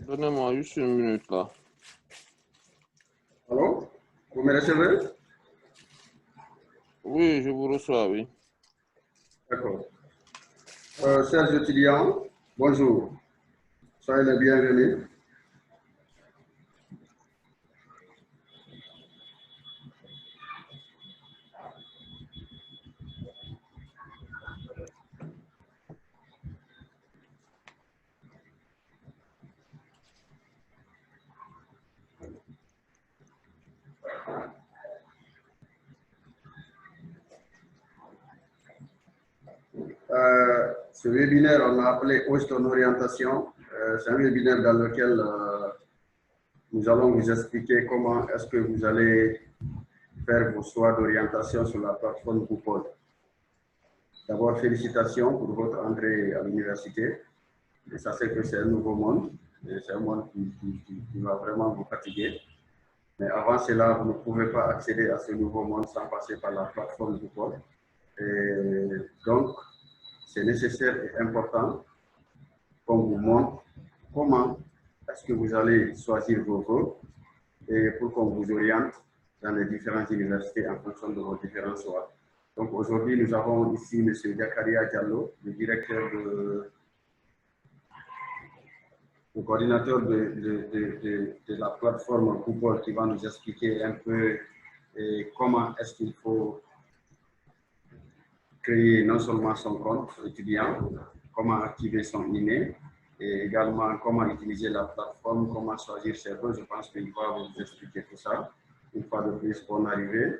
Donnez-moi juste une minute là. Allô? Vous me recevez? Oui, je vous reçois, oui. D'accord. Chers étudiants, bonjour. Soyez les bienvenus. Ce webinaire, on l'a appelé Host en orientation. C'est un webinaire dans lequel nous allons vous expliquer comment est-ce que vous allez faire vos choix d'orientation sur la plateforme Coupole. D'abord, félicitations pour votre entrée à l'université. Et ça, c'est que c'est un nouveau monde. Et c'est un monde qui va vraiment vous fatiguer. Mais avant cela, vous ne pouvez pas accéder à ce nouveau monde sans passer par la plateforme Coupole. Et donc, c'est nécessaire et important qu'on vous montre comment est-ce que vous allez choisir vos voeux et pour qu'on vous oriente dans les différentes universités en fonction de vos différents choix. Donc aujourd'hui, nous avons ici M. Yakaria Diallo, le coordinateur de la plateforme Coupole qui va nous expliquer un peu comment est-ce qu'il faut créer non seulement son compte étudiant, comment activer son INE, et également comment utiliser la plateforme, comment choisir ses voeux. Je pense qu'il va vous expliquer tout ça. Une fois de plus, bonne arrivée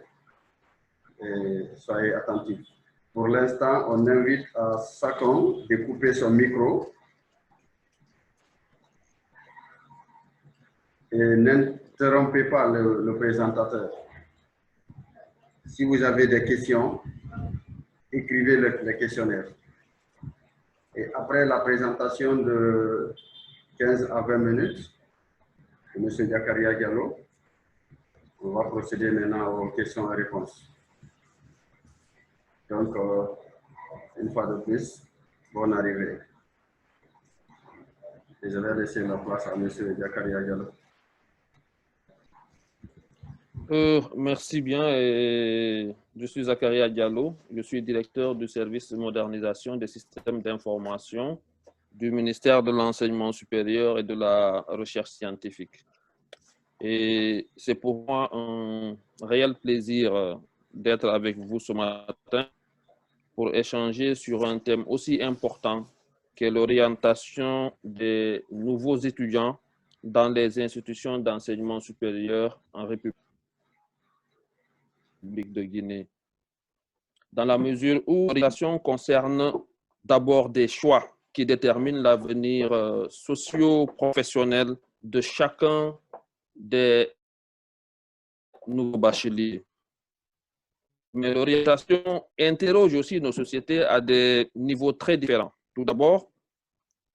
et soyez attentifs. Pour l'instant, on invite à chacun de couper son micro et n'interrompez pas le présentateur. Si vous avez des questions, écrivez le questionnaire. Et après la présentation de 15 à 20 minutes de M. Yakaria Diallo, on va procéder maintenant aux questions et réponses. Donc, une fois de plus, bonne arrivée. Et je vais laisser la place à M. Yakaria Diallo. Merci bien. Je suis Zakaria Diallo. Je suis directeur du service de modernisation des systèmes d'information du ministère de l'Enseignement supérieur et de la Recherche scientifique. Et c'est pour moi un réel plaisir d'être avec vous ce matin pour échanger sur un thème aussi important que l'orientation des nouveaux étudiants dans les institutions d'enseignement supérieur en République de Guinée. Dans la mesure où l'orientation concerne d'abord des choix qui déterminent l'avenir socio-professionnel de chacun des nouveaux bacheliers. Mais l'orientation interroge aussi nos sociétés à des niveaux très différents. Tout d'abord,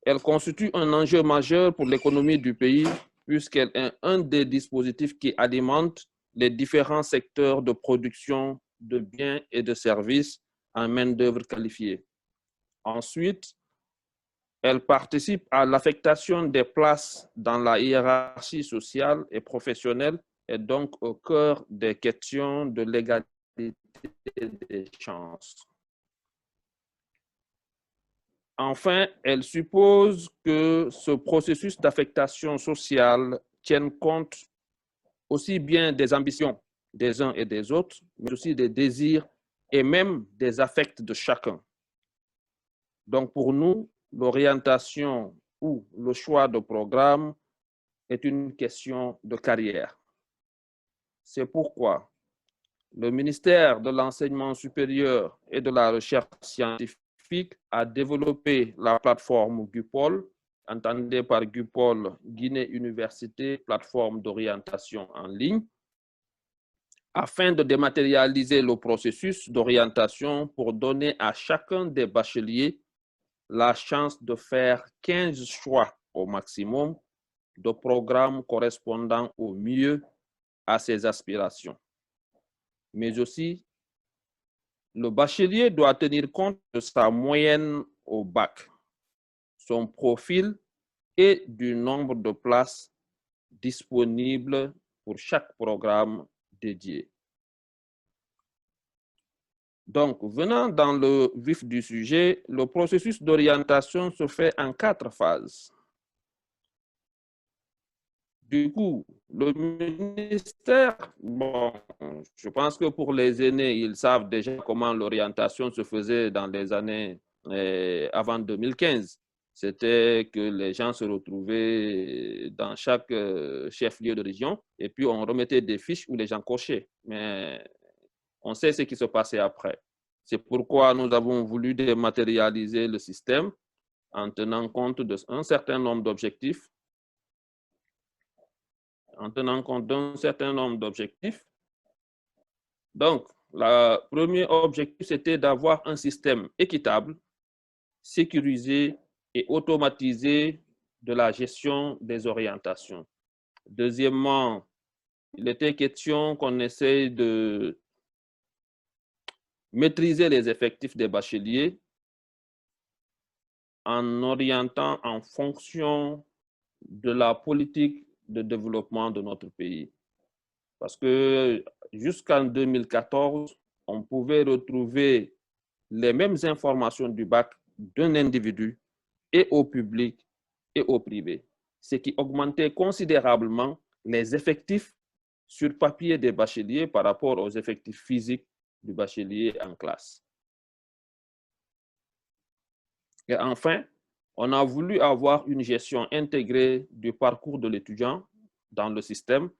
elle constitue un enjeu majeur pour l'économie du pays puisqu'elle est un des dispositifs qui alimente les différents secteurs de production de biens et de services en main-d'œuvre qualifiée. Ensuite, elle participe à l'affectation des places dans la hiérarchie sociale et professionnelle et donc au cœur des questions de l'égalité des chances. Enfin, elle suppose que ce processus d'affectation sociale tienne compte aussi bien des ambitions des uns et des autres, mais aussi des désirs et même des affects de chacun. Donc pour nous, l'orientation ou le choix de programme est une question de carrière. C'est pourquoi le ministère de l'Enseignement supérieur et de la Recherche scientifique a développé la plateforme GUPOL, entendez par GUPOL Guinée Université, plateforme d'orientation en ligne, afin de dématérialiser le processus d'orientation pour donner à chacun des bacheliers la chance de faire 15 choix au maximum de programmes correspondant au mieux à ses aspirations. Mais aussi, le bachelier doit tenir compte de sa moyenne au bac, son profil et du nombre de places disponibles pour chaque programme dédié. Donc, venant dans le vif du sujet, le processus d'orientation se fait en 4 phases. Du coup, le ministère, bon, je pense que pour les aînés, ils savent déjà comment l'orientation se faisait dans les années avant 2015. C'était que les gens se retrouvaient dans chaque chef-lieu de région et puis on remettait des fiches où les gens cochaient. Mais on sait ce qui se passait après. C'est pourquoi nous avons voulu dématérialiser le système en tenant compte d'un certain nombre d'objectifs. Donc, le premier objectif, c'était d'avoir un système équitable, sécurisé et automatisé de la gestion des orientations. Deuxièmement, il était question qu'on essaye de maîtriser les effectifs des bacheliers en orientant en fonction de la politique de développement de notre pays. Parce que jusqu'en 2014, on pouvait retrouver les mêmes informations du bac d'un individu et au public et au privé, ce qui augmentait considérablement les effectifs sur papier des bacheliers par rapport aux effectifs physiques du bachelier en classe. Et enfin, on a voulu avoir une gestion intégrée du parcours de l'étudiant dans le système,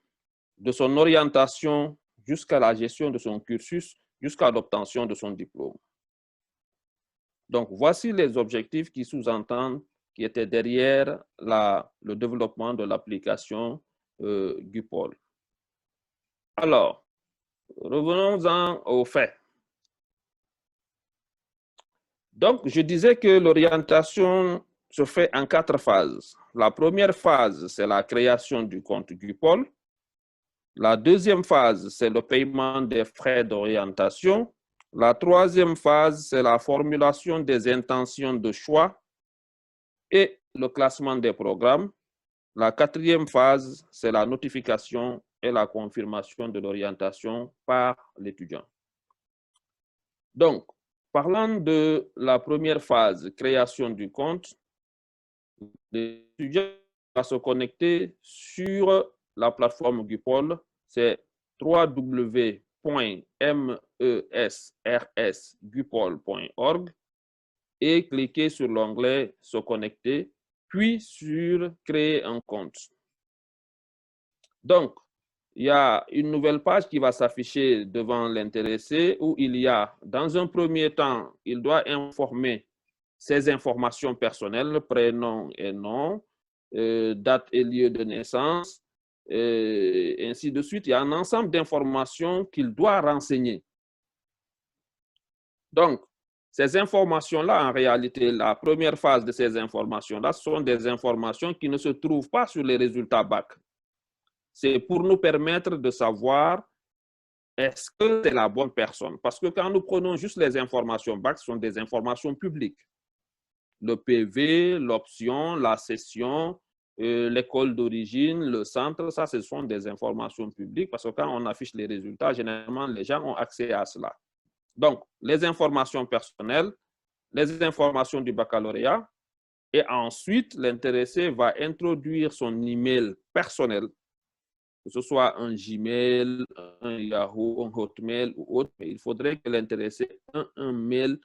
de son orientation jusqu'à la gestion de son cursus, jusqu'à l'obtention de son diplôme. Donc, voici les objectifs qui sous-entendent, qui étaient derrière le développement de l'application GUPOL. Alors, revenons-en aux faits. Donc, je disais que l'orientation se fait en 4 phases. La première phase, c'est la création du compte GUPOL. La deuxième phase, c'est le paiement des frais d'orientation. La troisième phase, c'est la formulation des intentions de choix et le classement des programmes. La quatrième phase, c'est la notification et la confirmation de l'orientation par l'étudiant. Donc, parlant de la première phase, création du compte, l'étudiant va se connecter sur la plateforme GUPOL, c'est www.mesrsgupol.org et cliquer sur l'onglet « Se connecter », puis sur « Créer un compte ». Donc, il y a une nouvelle page qui va s'afficher devant l'intéressé où il y a, dans un premier temps, il doit informer ses informations personnelles, prénom et nom, date et lieu de naissance, ainsi de suite. Il y a un ensemble d'informations qu'il doit renseigner. Donc, ces informations-là, en réalité, la première phase de ces informations-là sont des informations qui ne se trouvent pas sur les résultats BAC. C'est pour nous permettre de savoir est-ce que c'est la bonne personne. Parce que quand nous prenons juste les informations BAC, ce sont des informations publiques. Le PV, l'option, la session, l'école d'origine, le centre, ça, ce sont des informations publiques parce que quand on affiche les résultats, généralement, les gens ont accès à cela. Donc, les informations personnelles, les informations du baccalauréat, et ensuite, l'intéressé va introduire son email personnel, que ce soit un Gmail, un Yahoo, un Hotmail ou autre, mais il faudrait que l'intéressé ait un mail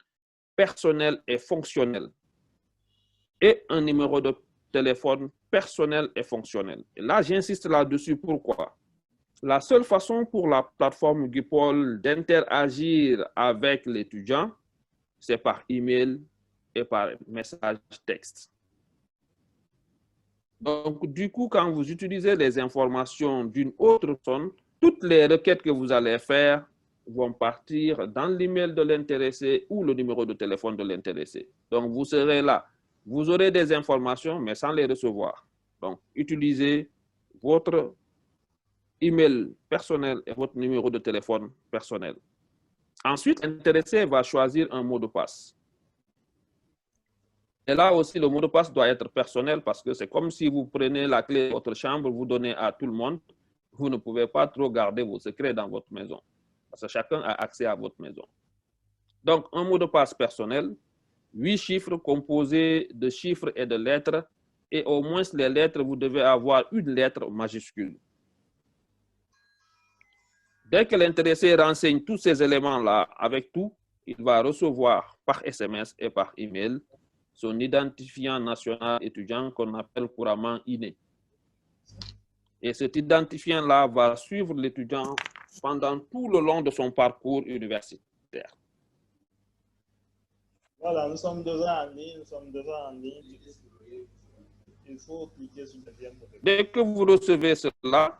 personnel et fonctionnel et un numéro de téléphone personnel et fonctionnel. Et là, j'insiste là-dessus. Pourquoi? La seule façon pour la plateforme GUPOL d'interagir avec l'étudiant, c'est par email et par message texte. Donc, du coup, quand vous utilisez les informations d'une autre personne, toutes les requêtes que vous allez faire vont partir dans l'email de l'intéressé ou le numéro de téléphone de l'intéressé. Donc, vous serez là. Vous aurez des informations, mais sans les recevoir. Donc, utilisez votre email personnel et votre numéro de téléphone personnel. Ensuite, l'intéressé va choisir un mot de passe. Et là aussi, le mot de passe doit être personnel parce que c'est comme si vous prenez la clé de votre chambre, vous donnez à tout le monde. Vous ne pouvez pas trop garder vos secrets dans votre maison parce que chacun a accès à votre maison. Donc, un mot de passe personnel, 8 chiffres composés de chiffres et de lettres, et au moins les lettres, vous devez avoir une lettre majuscule. Dès que l'intéressé renseigne tous ces éléments-là avec tout, il va recevoir par SMS et par email son identifiant national étudiant qu'on appelle couramment INE. Et cet identifiant-là va suivre l'étudiant pendant tout le long de son parcours universitaire. Voilà, nous sommes déjà en ligne, Il faut cliquer sur le lien. Dès que vous recevez cela,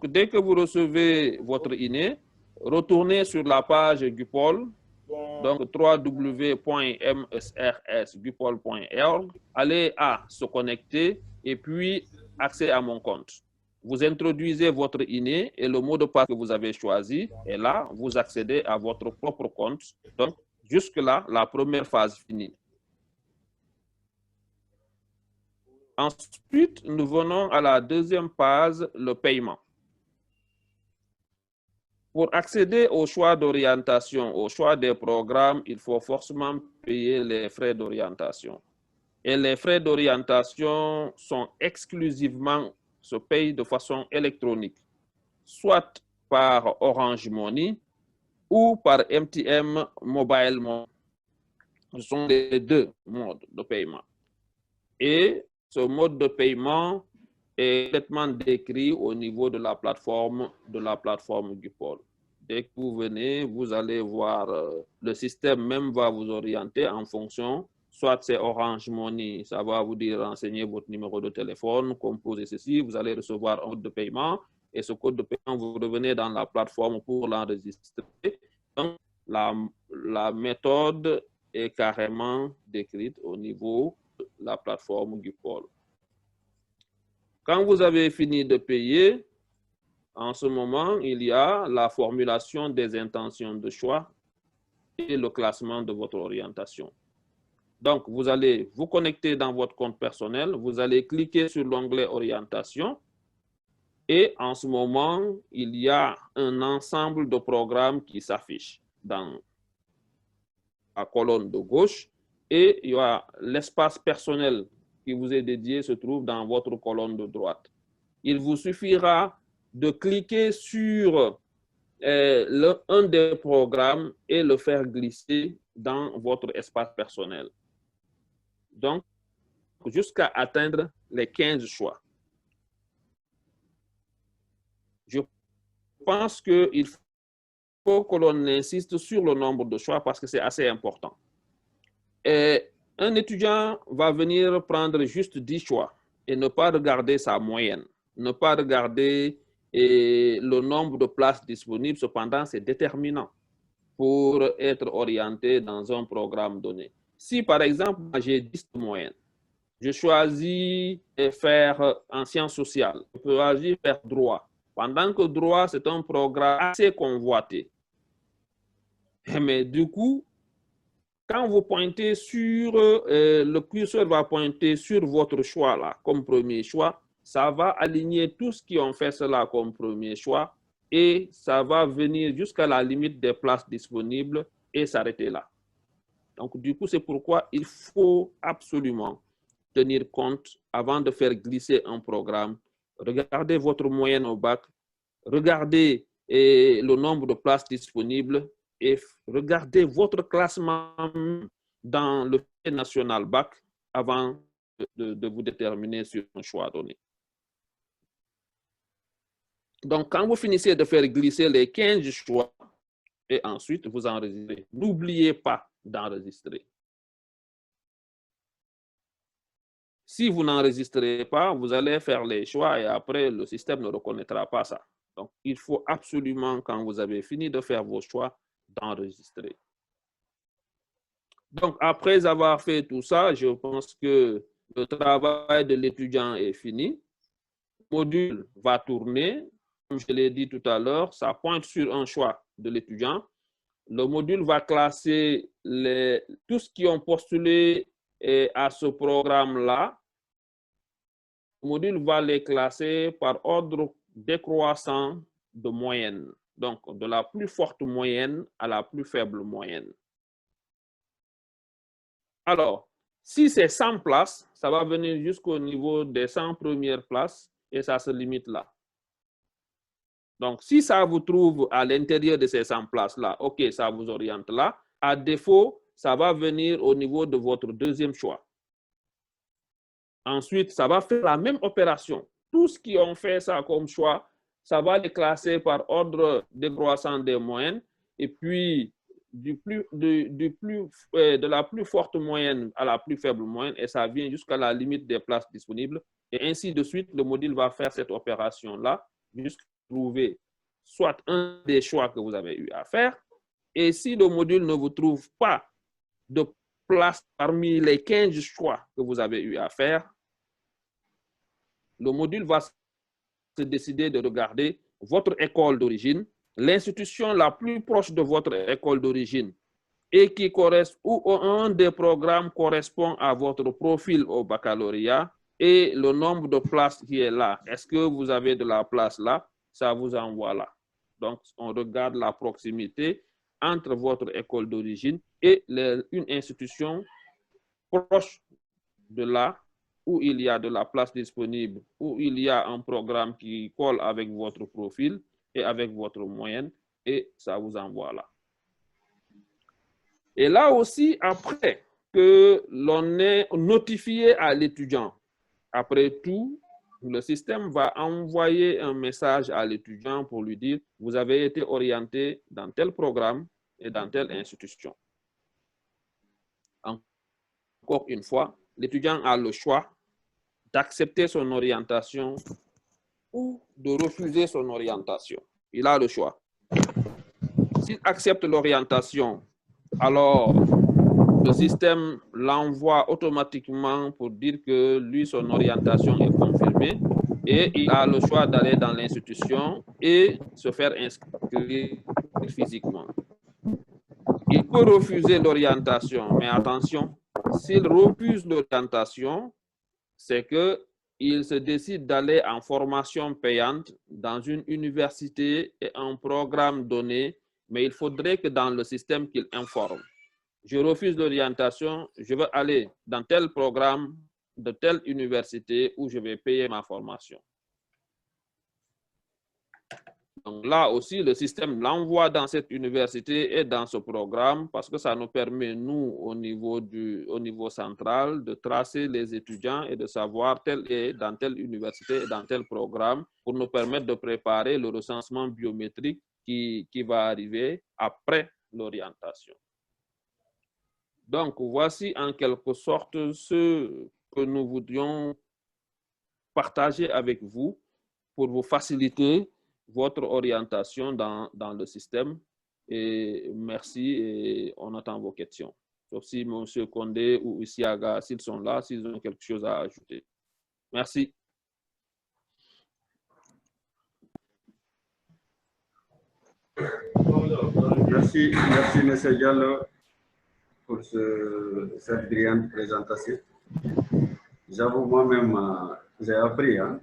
dès que vous recevez votre INE, retournez sur la page Gupol, donc www.msrsgupol.org, allez à se connecter et puis accès à mon compte. Vous introduisez votre INE et le mot de passe que vous avez choisi, et là, vous accédez à votre propre compte. Donc, jusque-là, la première phase finie. Ensuite, nous venons à la deuxième phase, le paiement. Pour accéder au choix d'orientation, au choix des programmes, il faut forcément payer les frais d'orientation. Et les frais d'orientation sont exclusivement, se payent de façon électronique, soit par Orange Money ou par MTM Mobile Money. Ce sont les deux modes de paiement. Et ce mode de paiement est complètement décrit au niveau de la plateforme Gupol. Dès que vous venez, vous allez voir, le système même va vous orienter en fonction, soit c'est Orange Money, ça va vous dire renseigner votre numéro de téléphone, composez ceci, vous allez recevoir un code de paiement, et ce code de paiement, vous revenez dans la plateforme pour l'enregistrer. Donc, la méthode est carrément décrite au niveau de la plateforme Gupol. Quand vous avez fini de payer, en ce moment, il y a la formulation des intentions de choix et le classement de votre orientation. Donc, vous allez vous connecter dans votre compte personnel, vous allez cliquer sur l'onglet orientation et en ce moment, il y a un ensemble de programmes qui s'affichent dans la colonne de gauche et il y a l'espace personnel qui vous est dédié se trouve dans votre colonne de droite. Il vous suffira de cliquer sur un des programmes et le faire glisser dans votre espace personnel. Donc, jusqu'à atteindre les 15 choix. Je pense qu'il faut que l'on insiste sur le nombre de choix parce que c'est assez important. Et un étudiant va venir prendre juste 10 choix et ne pas regarder sa moyenne, ne pas regarder le nombre de places disponibles. Cependant, c'est déterminant pour être orienté dans un programme donné. Si, par exemple, j'ai 10 de moyenne, je choisis de faire en sciences sociales, je peux choisir de faire droit. Pendant que droit, c'est un programme assez convoité. Mais du coup, quand vous pointez sur, le curseur va pointer sur votre choix là, comme premier choix, ça va aligner tous ceux qui ont fait cela comme premier choix et ça va venir jusqu'à la limite des places disponibles et s'arrêter là. Donc, du coup, c'est pourquoi il faut absolument tenir compte avant de faire glisser un programme. Regardez votre moyenne au bac, regardez le nombre de places disponibles et regardez votre classement dans le national bac avant de vous déterminer sur un choix donné. Donc, quand vous finissez de faire glisser les 15 choix et ensuite vous enregistrez, n'oubliez pas d'enregistrer. Si vous n'enregistrez pas, vous allez faire les choix et après, le système ne reconnaîtra pas ça. Donc, il faut absolument, quand vous avez fini de faire vos choix, d'enregistrer. Donc, après avoir fait tout ça, je pense que le travail de l'étudiant est fini. Le module va tourner. Comme je l'ai dit tout à l'heure, ça pointe sur un choix de l'étudiant. Le module va classer tous ceux qui ont postulé Et à ce programme-là, le module va les classer par ordre décroissant de moyenne. Donc, de la plus forte moyenne à la plus faible moyenne. Alors, si c'est 100 places, ça va venir jusqu'au niveau des 100 premières places et ça se limite là. Donc, si ça vous trouve à l'intérieur de ces 100 places-là, OK, ça vous oriente là. À défaut, ça va venir au niveau de votre deuxième choix. Ensuite, ça va faire la même opération. Tous ceux qui ont fait ça comme choix, ça va les classer par ordre décroissant des moyennes. Et puis, de la plus forte moyenne à la plus faible moyenne, et ça vient jusqu'à la limite des places disponibles. Et ainsi de suite, le module va faire cette opération-là jusqu'à trouver soit un des choix que vous avez eu à faire. Et si le module ne vous trouve pas de place parmi les 15 choix que vous avez eu à faire, le module va se décider de regarder votre école d'origine, l'institution la plus proche de votre école d'origine et qui correspond, ou un des programmes correspond à votre profil au baccalauréat et le nombre de places qui est là. Est-ce que vous avez de la place là? Ça vous envoie là. Donc, on regarde la proximité entre votre école d'origine et une institution proche de là où il y a de la place disponible, où il y a un programme qui colle avec votre profil et avec votre moyenne, et ça vous envoie là. Et là aussi, après que l'on ait notifié à l'étudiant, après tout, le système va envoyer un message à l'étudiant pour lui dire « Vous avez été orienté dans tel programme et dans telle institution. » Encore une fois, l'étudiant a le choix d'accepter son orientation ou de refuser son orientation. Il a le choix. S'il accepte l'orientation, alors le système l'envoie automatiquement pour dire que lui, son orientation est confirmée et il a le choix d'aller dans l'institution et se faire inscrire physiquement. Il peut refuser l'orientation, mais attention, s'il refuse l'orientation, c'est qu'il se décide d'aller en formation payante dans une université et un programme donné, mais il faudrait que dans le système qu'il informe. Je refuse l'orientation, je veux aller dans tel programme de telle université où je vais payer ma formation. Donc là aussi, le système l'envoie dans cette université et dans ce programme parce que ça nous permet, nous, au niveau central, de tracer les étudiants et de savoir tel est dans telle université et dans tel programme pour nous permettre de préparer le recensement biométrique qui va arriver après l'orientation. Donc, voici en quelque sorte ce que nous voudrions partager avec vous pour vous faciliter votre orientation dans le système. Et merci et on attend vos questions. Sauf si M. Condé ou Isiaga, s'ils sont là, s'ils ont quelque chose à ajouter. Merci. Merci, M. Diallo, pour cette brillante présentation. J'avoue, moi-même, j'ai appris. Hein?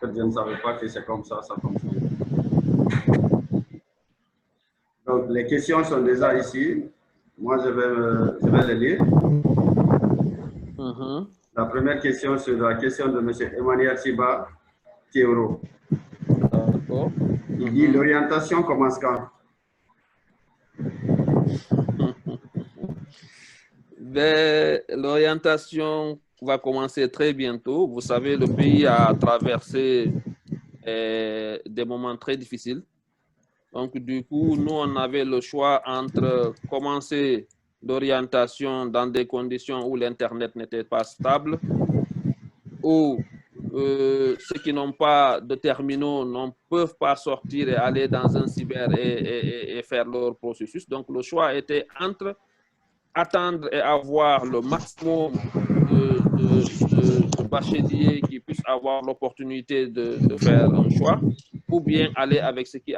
Je ne savais pas que c'est comme ça fonctionne. Donc, les questions sont déjà ici. Moi, je vais les lire. La première question, c'est la question de M. Emmanuel Siba Théoro. Il dit, l'orientation commence quand? L'orientation va commencer très bientôt. Vous savez, le pays a traversé des moments très difficiles. Donc, du coup, nous, on avait le choix entre commencer l'orientation dans des conditions où l'Internet n'était pas stable, ou ceux qui n'ont pas de terminaux ne peuvent pas sortir et aller dans un cyber et faire leur processus. Donc, le choix était entre attendre et avoir le maximum de bacheliers qui puissent avoir l'opportunité de faire un choix, ou bien aller avec ceux qui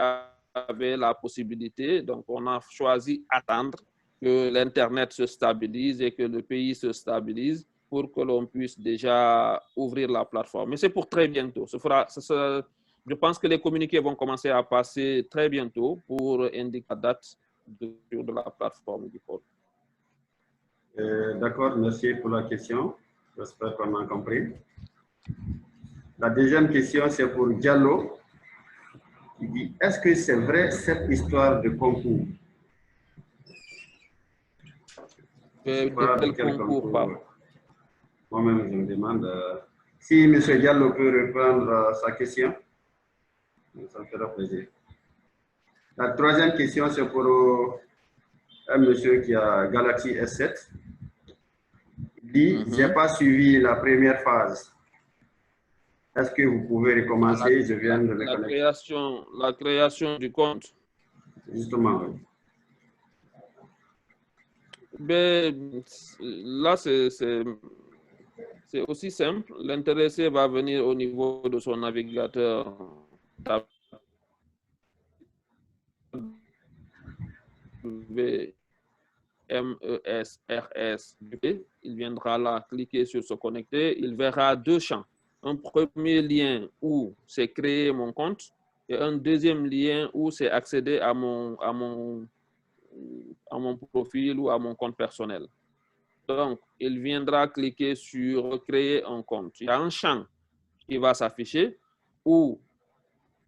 avaient la possibilité. Donc, on a choisi attendre que l'Internet se stabilise et que le pays se stabilise pour que l'on puisse déjà ouvrir la plateforme. Mais c'est pour très bientôt. Je pense que les communiqués vont commencer à passer très bientôt pour indiquer la date de la plateforme du pôle. D'accord, merci pour la question. J'espère qu'on a compris. La deuxième question, c'est pour Diallo. Il dit, est-ce que c'est vrai cette histoire de concours? De quel concours parle? Moi-même, je me demande si M. Diallo peut reprendre sa question. Ça me fera plaisir. La troisième question, c'est pour un monsieur qui a Galaxy S7. Il dit, je n'ai pas suivi la première phase. Est-ce que vous pouvez recommencer? Je viens de me connecter. La création du compte. Justement, oui. Ben, là, c'est aussi simple. L'intéressé va venir au niveau de son navigateur. MESRS. Il viendra là, cliquer sur se connecter. Il verra deux champs. Un premier lien où c'est créer mon compte et un deuxième lien où c'est accéder à mon profil ou à mon compte personnel. Donc, il viendra cliquer sur créer un compte. Il y a un champ qui va s'afficher où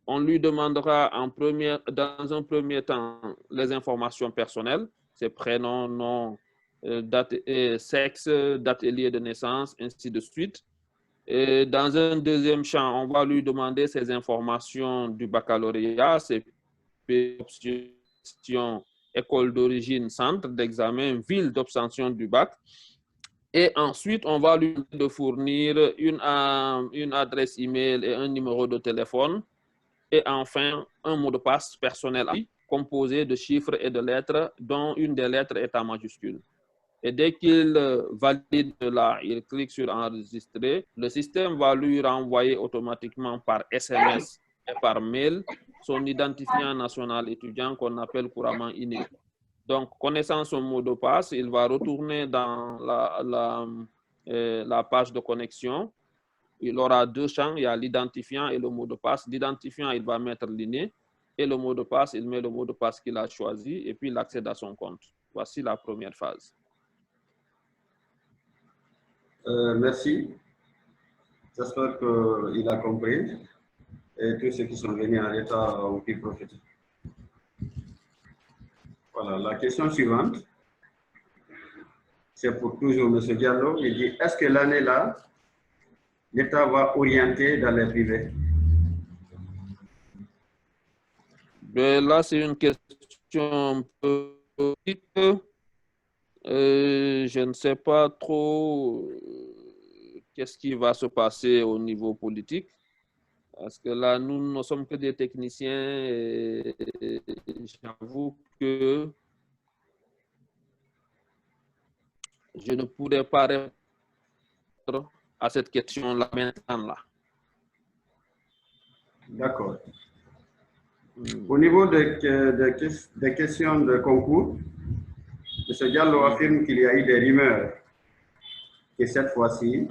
on lui demandera dans un premier temps les informations personnelles, ses prénoms, nom, date, sexe, date et lieu de naissance, ainsi de suite. Et dans un deuxième champ, on va lui demander ses informations du baccalauréat, ses options, école d'origine, centre d'examen, ville d'obtention du bac. Et ensuite, on va lui demander de fournir une adresse email et un numéro de téléphone. Et enfin, un mot de passe personnel composé de chiffres et de lettres, dont une des lettres est en majuscule. Et dès qu'il valide là, il clique sur enregistrer, le système va lui renvoyer automatiquement par SMS et par mail son identifiant national étudiant qu'on appelle couramment INE. Donc, connaissant son mot de passe, il va retourner dans la page de connexion. Il aura deux champs, il y a l'identifiant et le mot de passe. L'identifiant, il va mettre l'INE et le mot de passe, il met le mot de passe qu'il a choisi et puis il accède à son compte. Voici la première phase. Merci. J'espère qu'il a compris et tous ceux qui sont venus en retard ont pu profiter. Voilà, la question suivante, c'est pour toujours M. Diallo. Il dit, est-ce que l'année-là, l'État va orienter dans les privés? Là, c'est une question un peu politique. Je ne sais pas trop qu'est-ce qui va se passer au niveau politique. Parce que là, nous ne sommes que des techniciens et j'avoue que je ne pourrais pas répondre à cette question-là maintenant. D'accord. Au niveau des questions de concours, M. Diallo affirme qu'il y a eu des rumeurs que cette fois-ci,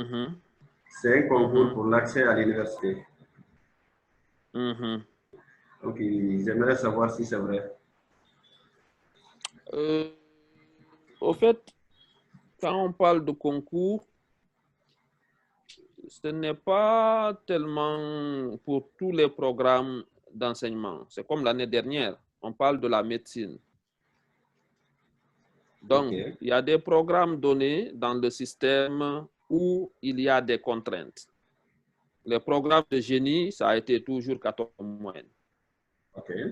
c'est un concours pour l'accès à l'université. Donc, j'aimerais savoir si c'est vrai. Au fait, quand on parle de concours, ce n'est pas tellement pour tous les programmes d'enseignement. C'est comme l'année dernière, on parle de la médecine. Donc, il y a des programmes donnés dans le système où il y a des contraintes. Les programmes de génie, ça a été toujours 14 moyenne.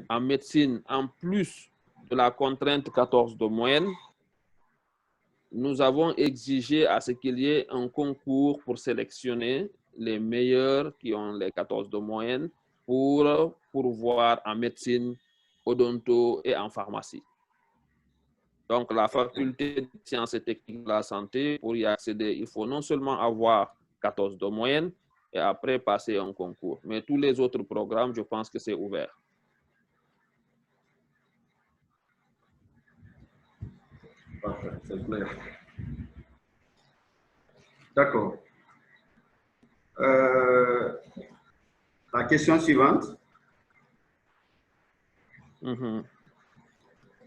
En médecine, en plus de la contrainte 14 de moyenne, nous avons exigé à ce qu'il y ait un concours pour sélectionner les meilleurs qui ont les 14 de moyenne pour pourvoir en médecine, odonto et en pharmacie. Donc, la faculté de sciences et techniques de la santé, pour y accéder, il faut non seulement avoir 14 de moyenne et après passer un concours. Mais tous les autres programmes, je pense que c'est ouvert. Parfait, c'est clair. D'accord. La question suivante,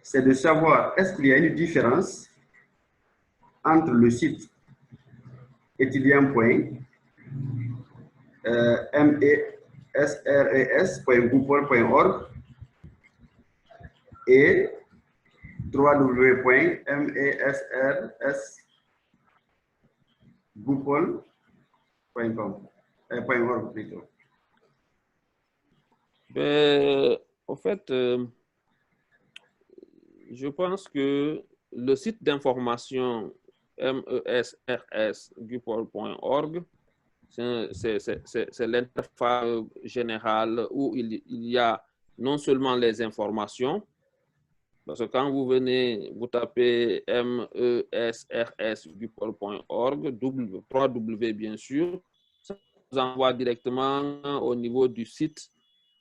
c'est de savoir est-ce qu'il y a une différence entre le site mesres.goupol.org et www.mesrsgoupol.org plutôt. En fait, je pense que le site d'information mesrsgoupol.org, c'est l'interface générale où il y a non seulement les informations, parce que quand vous venez, vous tapez mesrsgoupol.org, 3W bien sûr, ça vous envoie directement au niveau du site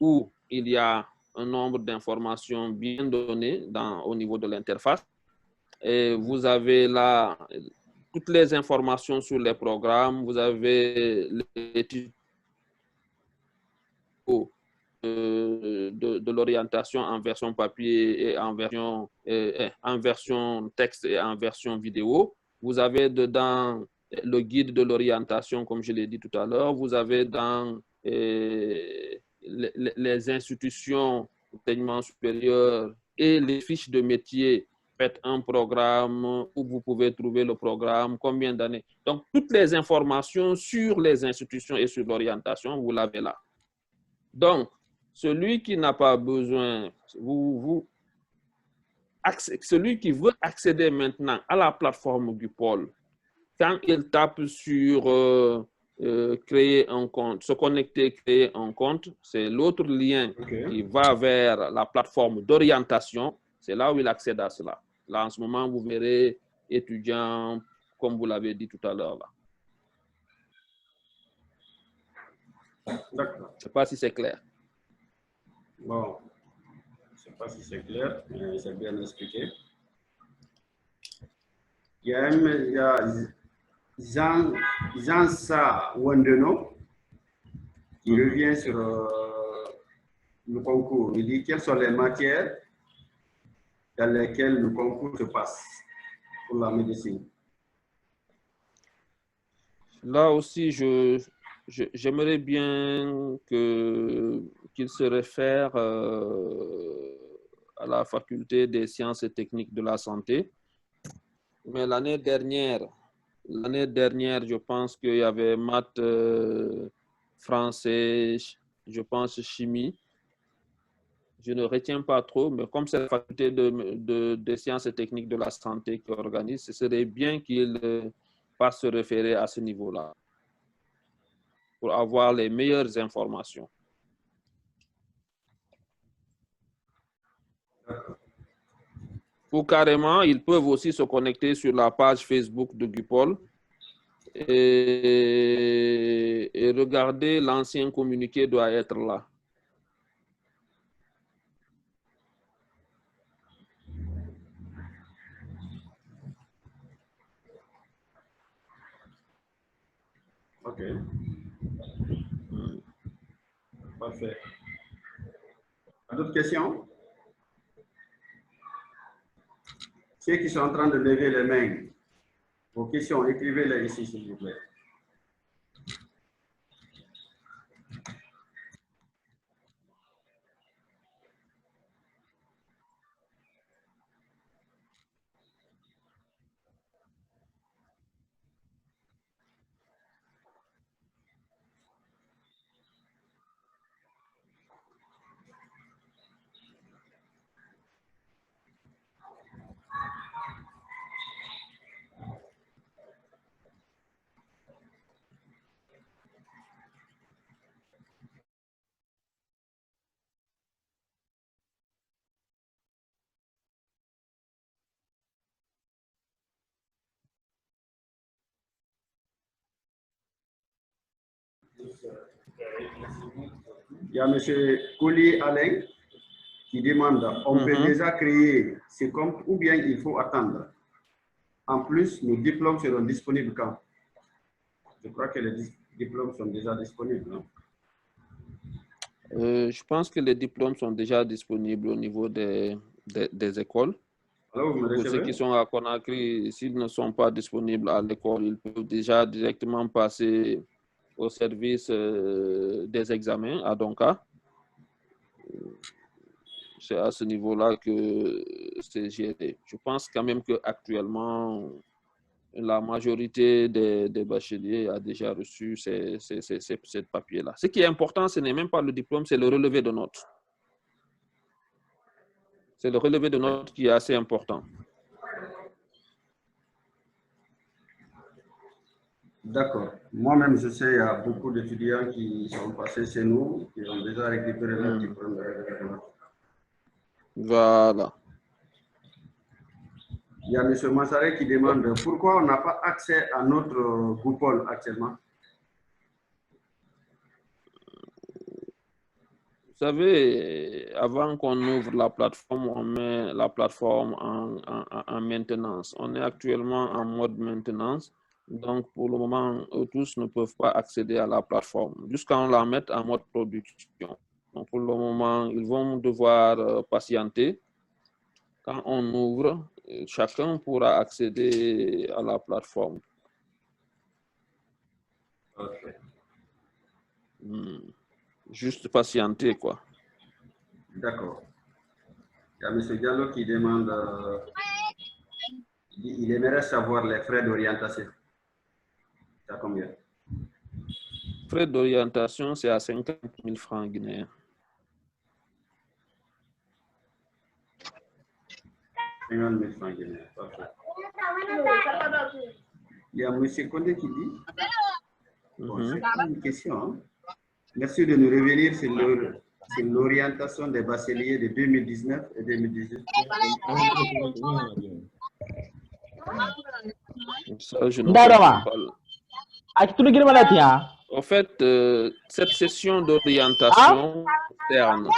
où il y a un nombre d'informations bien données au niveau de l'interface. Et vous avez là toutes les informations sur les programmes, vous avez les tutos de l'orientation en version papier et en version texte et en version vidéo. Vous avez dedans le guide de l'orientation, comme je l'ai dit tout à l'heure. Vous avez dans les institutions d'enseignement supérieur et les fiches de métier. Faites un programme où vous pouvez trouver le programme, combien d'années. Donc, toutes les informations sur les institutions et sur l'orientation, vous l'avez là. Donc, celui qui n'a pas besoin, celui qui veut accéder maintenant à la plateforme Goupol, quand il tape sur créer un compte, se connecter, créer un compte, c'est l'autre lien qui va vers la plateforme d'orientation. C'est là où il accède à cela. Là, en ce moment, vous verrez étudiant, comme vous l'avez dit tout à l'heure. D'accord. Je ne sais pas si c'est clair. Bon, je ne sais pas si c'est clair, mais c'est bien expliqué. Il y a Jean-Sa Wandeno qui revient sur le concours. Il dit quelles sont les matières dans lesquelles le concours se passe pour la médecine. Là aussi, j'aimerais bien qu'il se réfère à la faculté des sciences et techniques de la santé. Mais l'année dernière, je pense qu'il y avait maths, français, je pense chimie. Je ne retiens pas trop, mais comme c'est la faculté des sciences et techniques de la santé qui organise, ce serait bien qu'il passe se référer à ce niveau-là pour avoir les meilleures informations. Ou carrément, ils peuvent aussi se connecter sur la page Facebook de Goupol et regarder l'ancien communiqué doit être là. Ok. Parfait. D'autres questions? Ceux qui sont en train de lever les mains, vos questions, écrivez-les ici, s'il vous plaît. Il y a M. Collier Alain qui demande, on peut déjà créer ce compte ou bien il faut attendre? En plus, nos diplômes seront disponibles quand? Je crois que les diplômes sont déjà disponibles, non? Je pense que les diplômes sont déjà disponibles au niveau des écoles. Alors, vous me Pour ceux qui recevez? sont à Conakry, s'ils ne sont pas disponibles à l'école, ils peuvent déjà directement passer au service des examens à Donka. C'est à ce niveau-là que c'est géré. Je pense quand même qu'actuellement, la majorité des bacheliers a déjà reçu ces papiers-là. Ce qui est important, ce n'est même pas le diplôme, c'est le relevé de notes. C'est le relevé de notes qui est assez important. D'accord. Moi-même, je sais, il y a beaucoup d'étudiants qui sont passés chez nous, qui ont déjà récupéré leur diplôme de relevé de notes. Voilà. Il y a M. Massaré qui demande pourquoi on n'a pas accès à notre coupole actuellement. Vous savez, avant qu'on ouvre la plateforme, on met la plateforme en maintenance. On est actuellement en mode maintenance. Donc, pour le moment, tous ne peuvent pas accéder à la plateforme jusqu'à on la mette en mode production. Donc, pour le moment, ils vont devoir patienter. Quand on ouvre, chacun pourra accéder à la plateforme. Ok. Juste patienter, quoi. D'accord. Il y a M. Diallo qui demande, il aimerait savoir les frais d'orientation. C'est à combien? Frais d'orientation, c'est à 50 000 francs guinéens. 50 000 francs guinéens. Parfait. Il y a M. Condé qui dit, bon, c'est pas une question, hein. Merci de nous revenir sur l'orientation des bacheliers de 2019 et 2018. Ça, je ne comprends pas. En fait, cette session d'orientation concerne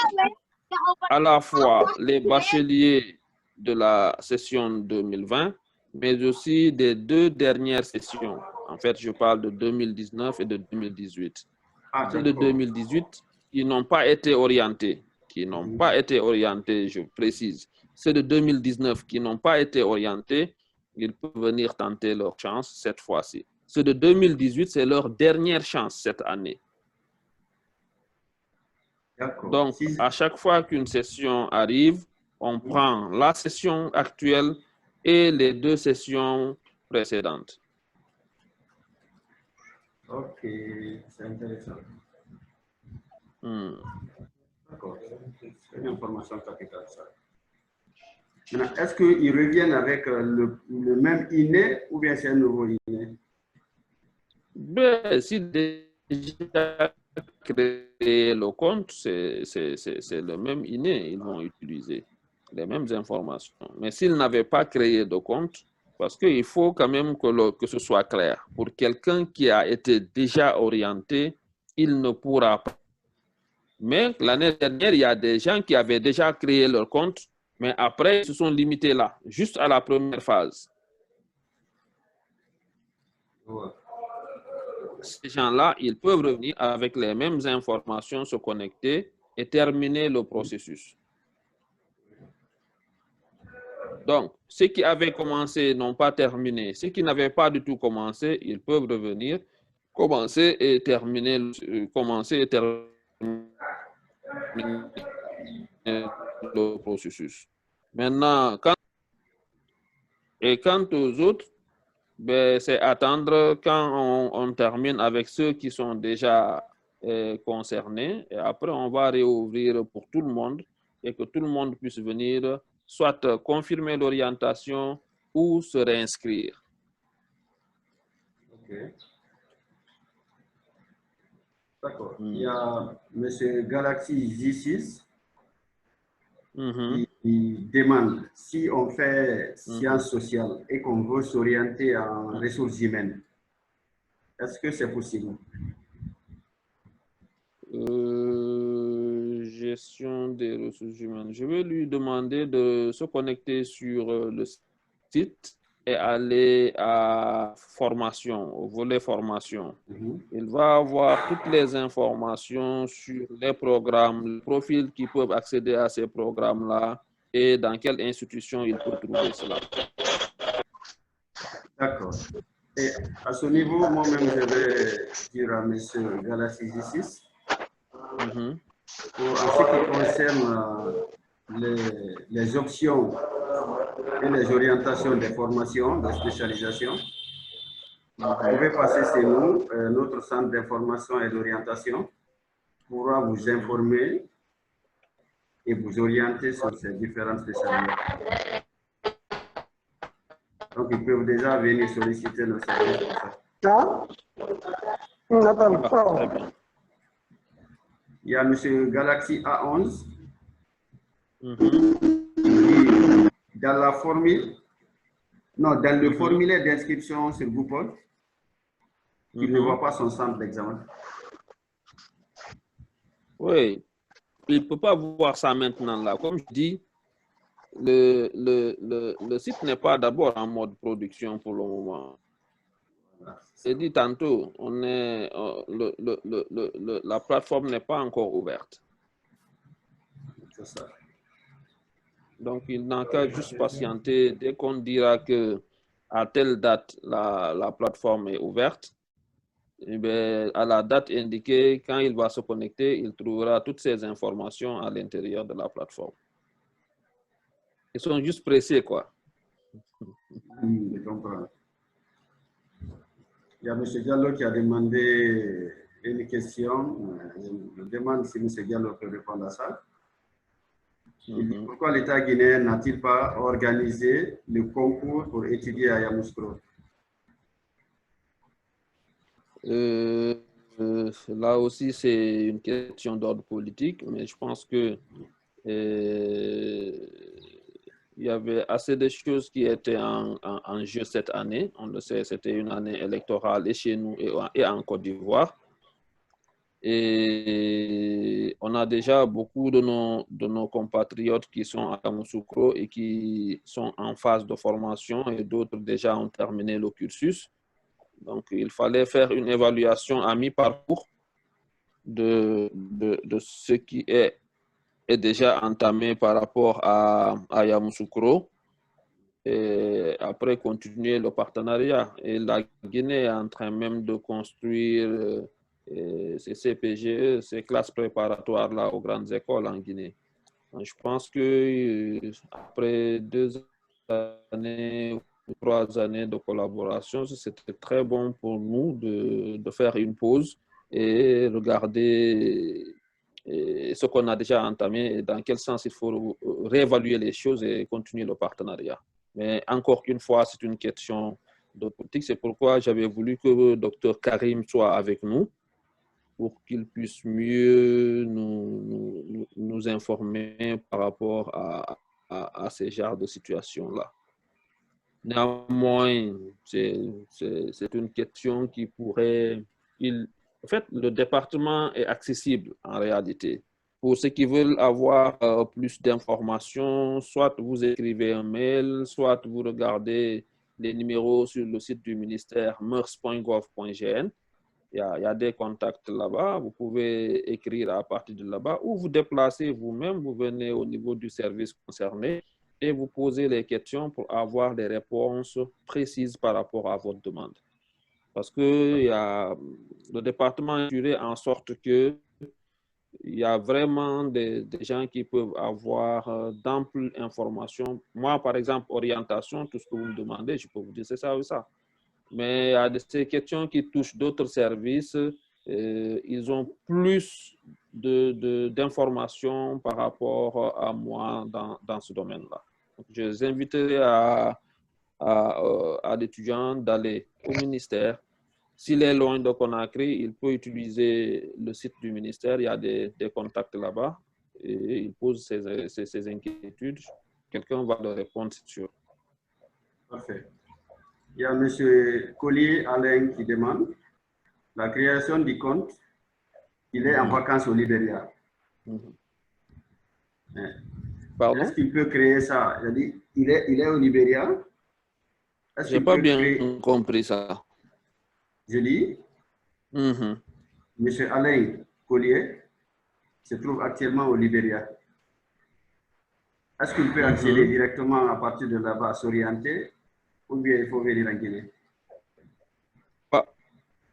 à la fois les bacheliers de la session 2020, mais aussi des deux dernières sessions. En fait, je parle de 2019 et de 2018. Ceux de 2018 qui n'ont pas été orientés, je précise. Ceux de 2019 qui n'ont pas été orientés, ils peuvent venir tenter leur chance cette fois-ci. Ceux de 2018, c'est leur dernière chance cette année. Donc, à chaque fois qu'une session arrive, on prend la session actuelle et les deux sessions précédentes. Ok, c'est intéressant. D'accord, c'est une information capitale, ça. Maintenant, est-ce qu'ils reviennent avec le même INE ou bien c'est un nouveau INE? Ben, si déjà créé le compte, c'est le même INE, ils vont utiliser les mêmes informations. Mais s'ils n'avaient pas créé de compte, parce qu'il faut quand même que ce soit clair. Pour quelqu'un qui a été déjà orienté, il ne pourra pas. Mais l'année dernière, il y a des gens qui avaient déjà créé leur compte, mais après, ils se sont limités là, juste à la première phase. Ouais. Ces gens-là, ils peuvent revenir avec les mêmes informations, se connecter et terminer le processus. Donc, ceux qui avaient commencé n'ont pas terminé. Ceux qui n'avaient pas du tout commencé, ils peuvent revenir, commencer et terminer le processus. Maintenant, quant aux autres, ben, c'est attendre quand on termine avec ceux qui sont déjà concernés. Et après, on va réouvrir pour tout le monde et que tout le monde puisse venir soit confirmer l'orientation ou se réinscrire. Ok. D'accord. Il y a M. Galaxy J6 qui demande si on fait sciences sociales et qu'on veut s'orienter en ressources humaines, est-ce que c'est possible? Gestion des ressources humaines. Je vais lui demander de se connecter sur le site est allé à formation, au volet formation, il va avoir toutes les informations sur les programmes, les profils qui peuvent accéder à ces programmes-là et dans quelle institution il peut trouver cela. D'accord. Et à ce niveau, moi-même, je vais dire à M. Galaxy 6 pour en ce qui concerne les options et les orientations des formations, de spécialisation. Vous pouvez passer chez nous, notre centre d'information et d'orientation pourra vous informer et vous orienter sur ces différentes spécialisations. Donc, ils peuvent déjà venir solliciter nos services pour ça. Il y a M. Galaxy A11 qui, dans la formule, non, dans le formulaire d'inscription sur Google, il ne voit pas son centre d'examen. Oui, il ne peut pas voir ça maintenant là. Comme je dis, le site n'est pas d'abord en mode production pour le moment. J'ai dit tantôt, la plateforme n'est pas encore ouverte. C'est ça. Donc, il n'a qu'à juste patienter. Dès qu'on dira que à telle date, la plateforme est ouverte, et bien, à la date indiquée, quand il va se connecter, il trouvera toutes ces informations à l'intérieur de la plateforme. Ils sont juste pressés, quoi. Je comprends. Il y a M. Diallo qui a demandé une question. Je demande si M. Diallo peut répondre à ça. Il dit, pourquoi l'État guinéen n'a-t-il pas organisé le concours pour étudier à Yamoussoukro? Là aussi, c'est une question d'ordre politique, mais je pense que il y avait assez de choses qui étaient en jeu cette année. On le sait, c'était une année électorale et chez nous et en Côte d'Ivoire. Et on a déjà beaucoup de nos compatriotes qui sont à Yamoussoukro et qui sont en phase de formation et d'autres déjà ont terminé le cursus. Donc, il fallait faire une évaluation à mi-parcours de ce qui est déjà entamé par rapport à Yamoussoukro et après continuer le partenariat. Et la Guinée est en train même de construire ces CPGE, ces classes préparatoires là aux grandes écoles en Guinée. Donc, je pense que après 2 années ou 3 années de collaboration, c'était très bon pour nous de faire une pause et regarder ce qu'on a déjà entamé et dans quel sens il faut réévaluer les choses et continuer le partenariat. Mais encore une fois, c'est une question de politique. C'est pourquoi j'avais voulu que le docteur Karim soit avec nous pour qu'il puisse mieux nous informer par rapport à ces genres de situations-là. Néanmoins, c'est une question qui pourrait... En fait, le département est accessible en réalité. Pour ceux qui veulent avoir plus d'informations, soit vous écrivez un mail, soit vous regardez les numéros sur le site du ministère meurs.gov.gn. Il y a des contacts là-bas. Vous pouvez écrire à partir de là-bas ou vous déplacez vous-même. Vous venez au niveau du service concerné et vous posez les questions pour avoir des réponses précises par rapport à votre demande. Parce que le département est assuré en sorte que il y a vraiment des gens qui peuvent avoir d'amples informations. Moi, par exemple, orientation, tout ce que vous me demandez, je peux vous dire c'est ça ou ça. Mais il y a ces questions qui touchent d'autres services. Ils ont plus d'informations par rapport à moi dans ce domaine-là. Je les inviterai à l'étudiant d'aller au ministère. S'il est loin de Conakry, il peut utiliser le site du ministère. Il y a des contacts là-bas et il pose ses inquiétudes. Quelqu'un va leur répondre, c'est sûr. Parfait. Il y a M. Collier Alain qui demande la création du compte. Il est en vacances au Libéria. Pardon? Est-ce qu'il peut créer ça? Il est au Libéria. Est-ce Je n'ai qu'il pas peut bien créer, compris ça. je dis, Mhm. M. Alain Collier se trouve actuellement au Libéria. Est-ce qu'il peut accéder Mhm. directement à partir de là-bas, s'orienter, ou bien il faut venir en Guinée? Bah,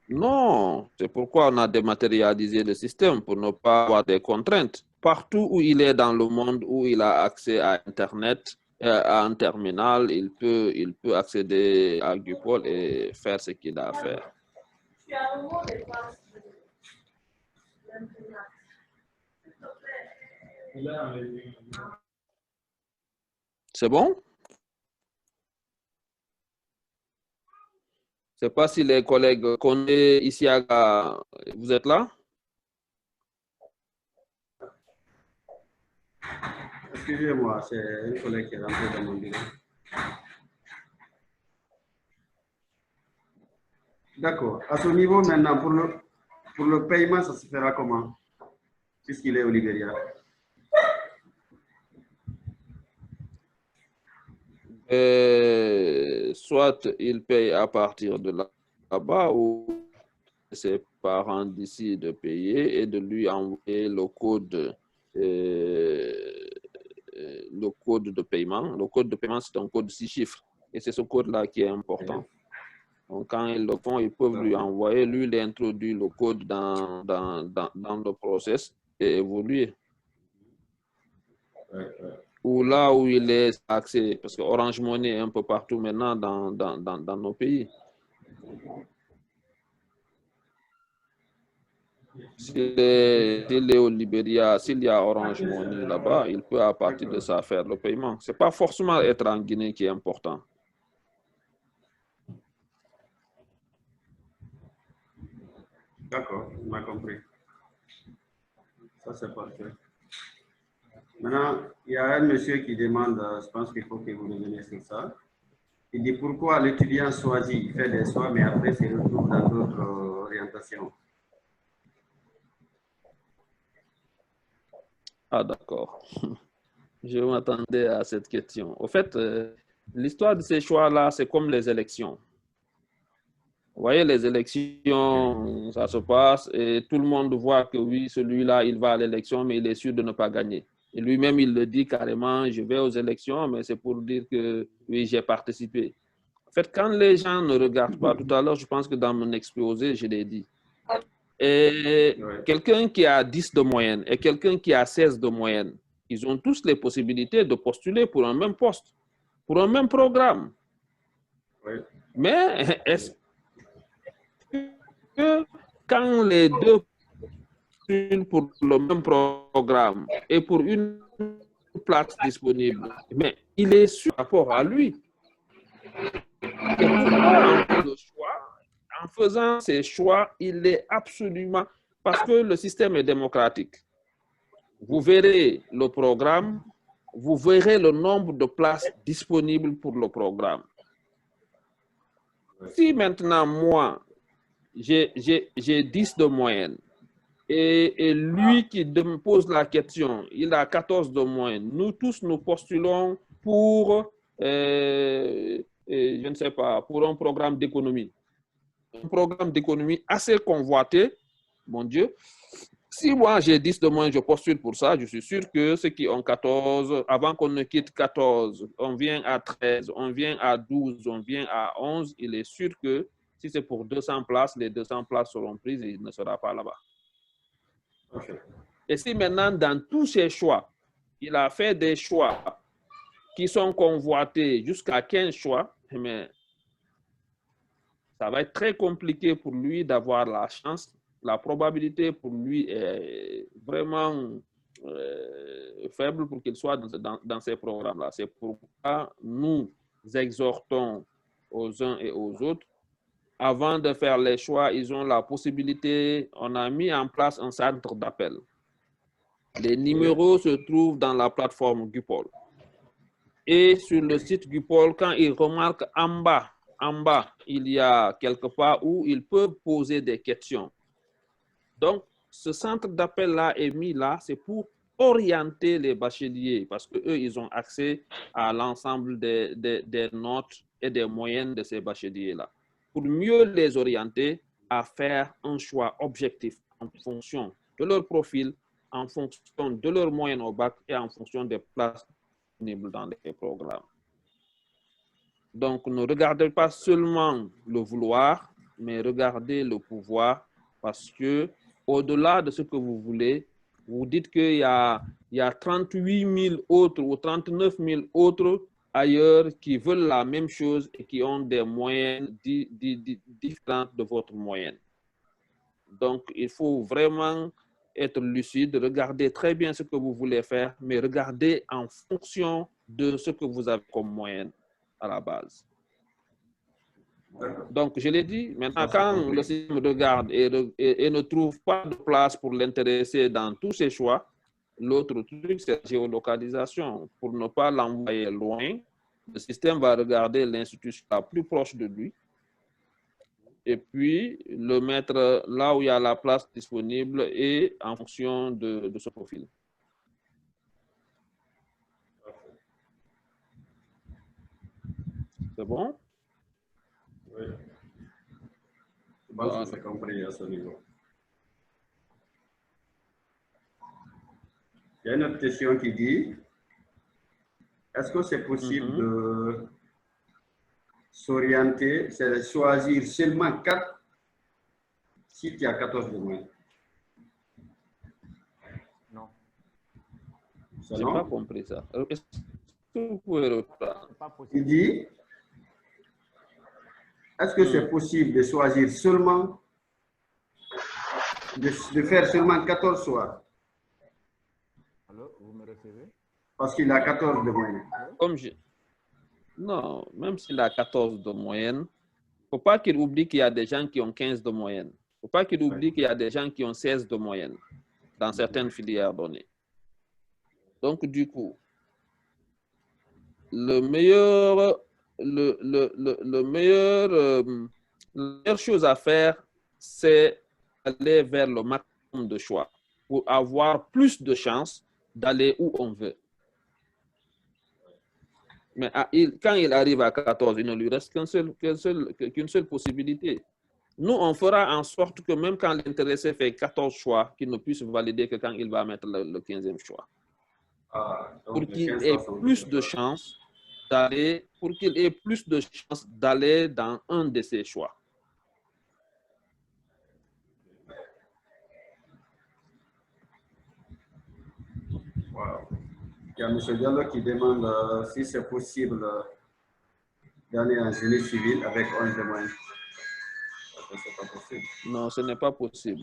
non, c'est pourquoi on a dématérialisé le système pour ne pas avoir des contraintes. Partout où il est dans le monde, où il a accès à Internet, à un terminal, il peut accéder à Gupol et faire ce qu'il a à faire. C'est bon? Je ne sais pas si les collègues connaissent ici, vous êtes là? Excusez-moi, c'est un collègue qui est rentré dans mon bureau. D'accord. À ce niveau, maintenant, pour le paiement, ça se fera comment? Puisqu'il est au Libéria. Soit il paye à partir de là-bas ou ses parents d'ici de payer et de lui envoyer le code de paiement. Le code de paiement, c'est un code de 6 chiffres et c'est ce code-là qui est important. Donc, quand ils le font, ils peuvent lui envoyer, lui, il introduit le code dans le process et évoluer. Ou là où il est accès, parce que Orange Money est un peu partout maintenant dans nos pays. S'il est au Libéria, s'il y a Orange Money là-bas, il peut à partir de ça faire le paiement. Ce n'est pas forcément être en Guinée qui est important. D'accord, on a compris. Ça, c'est parfait. Maintenant, il y a un monsieur qui demande, je pense qu'il faut que vous reveniez sur ça. Il dit pourquoi l'étudiant choisit, il fait des choix, mais après se retrouve dans d'autres orientations. Ah, d'accord. Je m'attendais à cette question. Au fait, l'histoire de ces choix-là, c'est comme les élections. Vous voyez, les élections, ça se passe et tout le monde voit que oui, celui-là, il va à l'élection, mais il est sûr de ne pas gagner. Et lui-même, il le dit carrément, je vais aux élections, mais c'est pour dire que oui, j'ai participé. En fait, quand les gens ne regardent pas, tout à l'heure, je pense que dans mon exposé, je l'ai dit. Et quelqu'un qui a 10 de moyenne et quelqu'un qui a 16 de moyenne, ils ont tous les possibilités de postuler pour un même poste, pour un même programme. Oui. Mais est-ce que quand les deux postulent pour le même programme et pour une place disponible, mais il est sur rapport à lui. Et pourquoi en faisant ces choix, il est absolument... Parce que le système est démocratique. Vous verrez le programme, vous verrez le nombre de places disponibles pour le programme. Si maintenant, moi, j'ai 10 de moyenne et lui qui me pose la question, il a 14 de moyenne, nous tous nous postulons pour, je ne sais pas, pour un programme d'économie. Un programme d'économie assez convoité, mon Dieu. Si moi j'ai 10 de moins, je postule pour ça, je suis sûr que ceux qui ont 14, avant qu'on ne quitte 14, on vient à 13, on vient à 12, on vient à 11, il est sûr que si c'est pour 200 places, les 200 places seront prises et il ne sera pas là-bas. Okay. Et si maintenant, dans tous ces choix, il a fait des choix qui sont convoités jusqu'à 15 choix, mais ça va être très compliqué pour lui d'avoir la chance. La probabilité pour lui est vraiment faible pour qu'il soit dans ces programmes-là. C'est pourquoi nous exhortons aux uns et aux autres. Avant de faire les choix, ils ont la possibilité, on a mis en place un centre d'appel. Les numéros se trouvent dans la plateforme Gupol. Et sur le site Gupol, quand ils remarquent en bas, il y a quelque part où ils peuvent poser des questions. Donc, ce centre d'appel-là est mis là, c'est pour orienter les bacheliers parce qu'eux, ils ont accès à l'ensemble des notes et des moyennes de ces bacheliers-là, pour mieux les orienter à faire un choix objectif en fonction de leur profil, en fonction de leurs moyens au bac et en fonction des places disponibles dans les programmes. Donc, ne regardez pas seulement le vouloir, mais regardez le pouvoir, parce que au-delà de ce que vous voulez, vous dites qu'il y a 38 000 autres ou 39 000 autres ailleurs qui veulent la même chose et qui ont des moyennes différentes de votre moyenne. Donc, il faut vraiment être lucide, regardez très bien ce que vous voulez faire, mais regardez en fonction de ce que vous avez comme moyenne à la base. Donc, je l'ai dit, maintenant, quand le système regarde et ne trouve pas de place pour l'intéresser dans tous ses choix, l'autre truc, c'est la géolocalisation. Pour ne pas l'envoyer loin, le système va regarder l'institution la plus proche de lui et puis le mettre là où il y a la place disponible et en fonction de ce profil. C'est bon? Oui. Je pense que c'est compris à ce niveau. Il y a une autre question qui dit, est-ce que c'est possible de s'orienter, c'est de choisir seulement 4 si tu as 14 de moyenne? Non. Je n'ai pas compris ça. Est-ce que vous pouvez reprendre? Il dit, est-ce que c'est possible de choisir seulement, de faire seulement 14 choix? Alors, vous me recevez? Parce qu'il a 14 de moyenne. Non, même s'il a 14 de moyenne, il ne faut pas qu'il oublie qu'il y a des gens qui ont 15 de moyenne. Il ne faut pas qu'il oublie qu'il y a des gens qui ont 16 de moyenne dans certaines filières données. Donc, du coup, la meilleure chose à faire, c'est d'aller vers le maximum de choix pour avoir plus de chances d'aller où on veut. Mais quand il arrive à 14, il ne lui reste qu'une seule possibilité. Nous, on fera en sorte que même quand l'intéressé fait 14 choix, qu'il ne puisse valider que quand il va mettre le 15e choix. Pour qu'il ait plus de chances d'aller, dans un de ses choix. Wow. Il y a M. Diallo qui demande si c'est possible d'aller en génie civil avec 11 de moyenne. C'est pas possible. Non, ce n'est pas possible.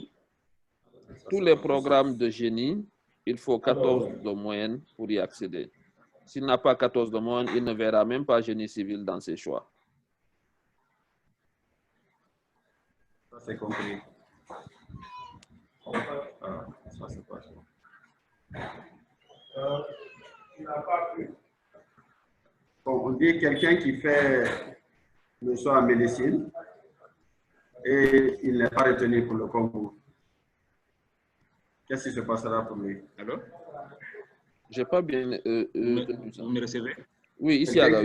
Tous les programmes de génie, il faut 14 de moyenne pour y accéder. S'il n'a pas 14 de moyenne, il ne verra même pas génie civil dans ses choix. Ça, c'est compris. Ça, c'est pas ça. Bon, on dit quelqu'un qui fait le choix en médecine et il n'est pas retenu pour le concours. Qu'est-ce qui se passera pour lui? Allô? Je n'ai pas bien... vous me recevez? Oui, ici à la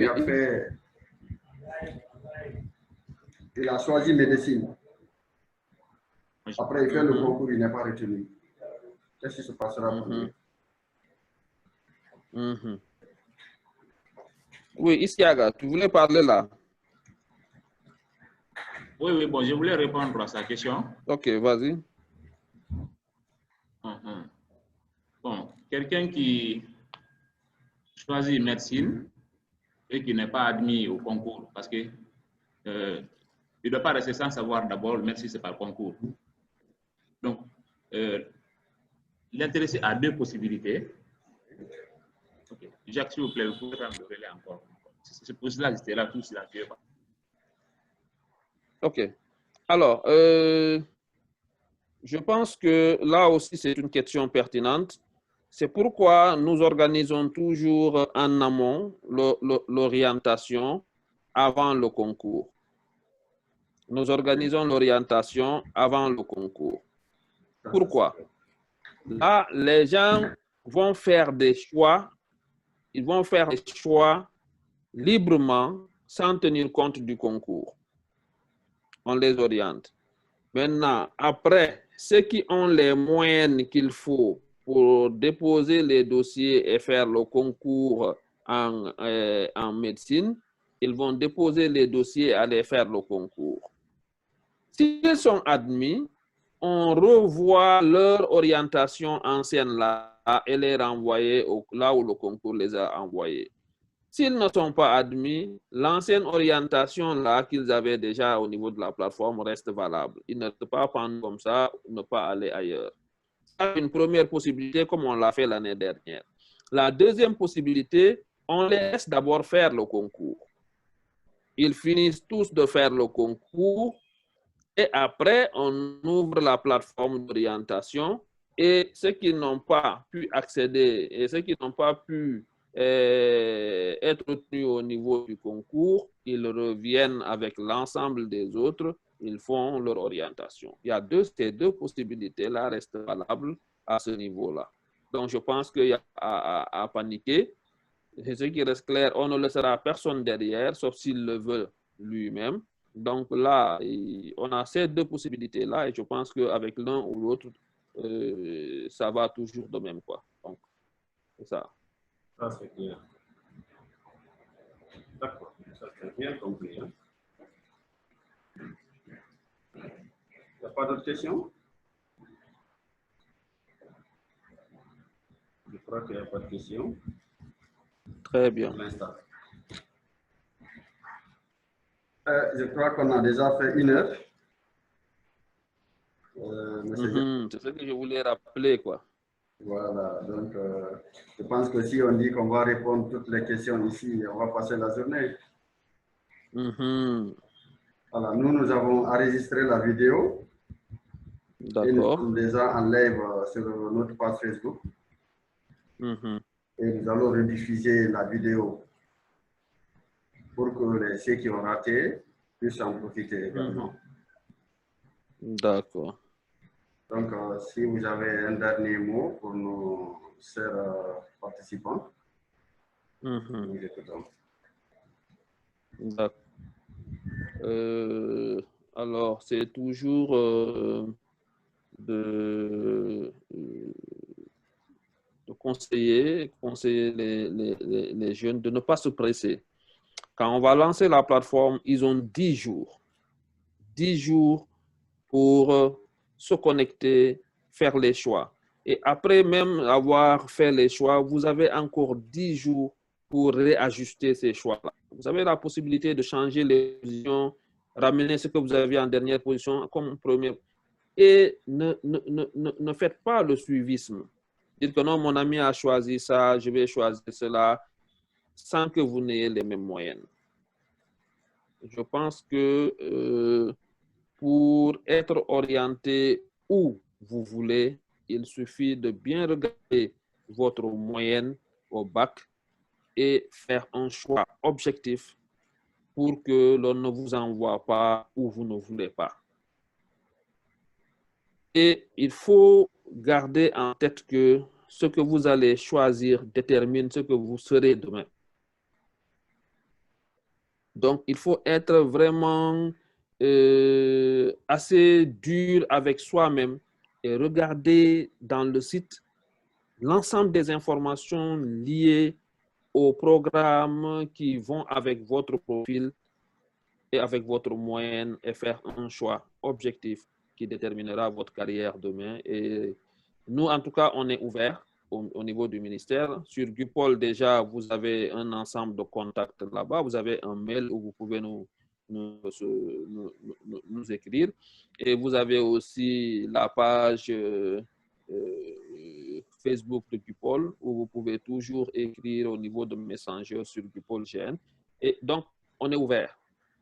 il a choisi médecine. Après, il fait le concours, il n'est pas retenu. Qu'est-ce qui se passera pour lui? Oui, Isiaga, tu voulais parler là? Oui, bon, je voulais répondre à sa question. Ok, vas-y. Bon, quelqu'un qui choisit médecine et qui n'est pas admis au concours, parce que il ne doit pas rester sans savoir d'abord, même si ce n'est pas le concours. Donc, l'intéressé a 2 possibilités. Okay. Jacques, s'il vous plaît, vous pouvez me révéler encore. C'est pour cela que j'étais là tout silencieux. Ok. Alors, je pense que là aussi, c'est une question pertinente. C'est pourquoi nous organisons toujours en amont l'orientation avant le concours. Nous organisons l'orientation avant le concours. Pourquoi? Là, les gens vont faire des choix. Ils vont faire des choix librement sans tenir compte du concours. On les oriente. Maintenant, après, ceux qui ont les moyens qu'il faut pour déposer les dossiers et faire le concours en médecine, ils vont déposer les dossiers et aller faire le concours. S'ils sont admis, on revoit leur orientation ancienne là et les renvoyer là où le concours les a envoyés. S'ils ne sont pas admis, l'ancienne orientation là qu'ils avaient déjà au niveau de la plateforme reste valable. Ils ne peuvent pas prendre comme ça, ne pas aller ailleurs. C'est une première possibilité comme on l'a fait l'année dernière. La deuxième possibilité, on les laisse d'abord faire le concours. Ils finissent tous de faire le concours et après, on ouvre la plateforme d'orientation et ceux qui n'ont pas pu accéder et ceux qui n'ont pas pu être retenus au niveau du concours, ils reviennent avec l'ensemble des autres, ils font leur orientation. Il y a ces deux possibilités-là restent valables à ce niveau-là. Donc, je pense qu'il y a à paniquer. C'est ce qui reste clair, on ne laissera personne derrière, sauf s'il le veut lui-même. Donc là, on a ces deux possibilités-là et je pense qu'avec l'un ou l'autre, ça va toujours de même, quoi. Donc, c'est ça. Ça, c'est clair. D'accord, ça c'est bien compris. Hein? Il n'y a pas d'autres questions? Je crois qu'il n'y a pas de questions. Très bien. Pour l'instant. Je crois qu'on a déjà fait 1 heure. C'est ce que je voulais rappeler, quoi. Voilà, donc je pense que si on dit qu'on va répondre toutes les questions ici, on va passer la journée. Voilà, nous avons enregistré la vidéo. Et nous sommes déjà en live sur notre page Facebook. Et nous allons rediffuser la vidéo pour que ceux qui ont raté puissent en profiter également. D'accord. Donc, si vous avez un dernier mot pour nos chers participants, nous écoutons. D'accord. Alors, c'est toujours de conseiller les jeunes de ne pas se presser. Quand on va lancer la plateforme, ils ont 10 jours. 10 jours pour se connecter, faire les choix. Et après même avoir fait les choix, vous avez encore 10 jours pour réajuster ces choix-là. Vous avez la possibilité de changer les positions, ramener ce que vous aviez en dernière position comme première. Et ne faites pas le suivisme. Dites que non, mon ami a choisi ça, je vais choisir cela, sans que vous n'ayez les mêmes moyens. Je pense que pour être orienté où vous voulez, il suffit de bien regarder votre moyenne au bac et faire un choix objectif pour que l'on ne vous envoie pas où vous ne voulez pas. Et il faut garder en tête que ce que vous allez choisir détermine ce que vous serez demain. Donc, il faut être vraiment assez dur avec soi-même et regarder dans le site l'ensemble des informations liées aux programmes qui vont avec votre profil et avec votre moyenne et faire un choix objectif qui déterminera votre carrière demain. Et nous, en tout cas, on est ouvert au niveau du ministère. Sur Gupol, déjà, vous avez un ensemble de contacts là-bas. Vous avez un mail où vous pouvez nous écrire. Et vous avez aussi la page Facebook de Gupol où vous pouvez toujours écrire au niveau de Messenger sur Gupol GN. Et donc, on est ouvert.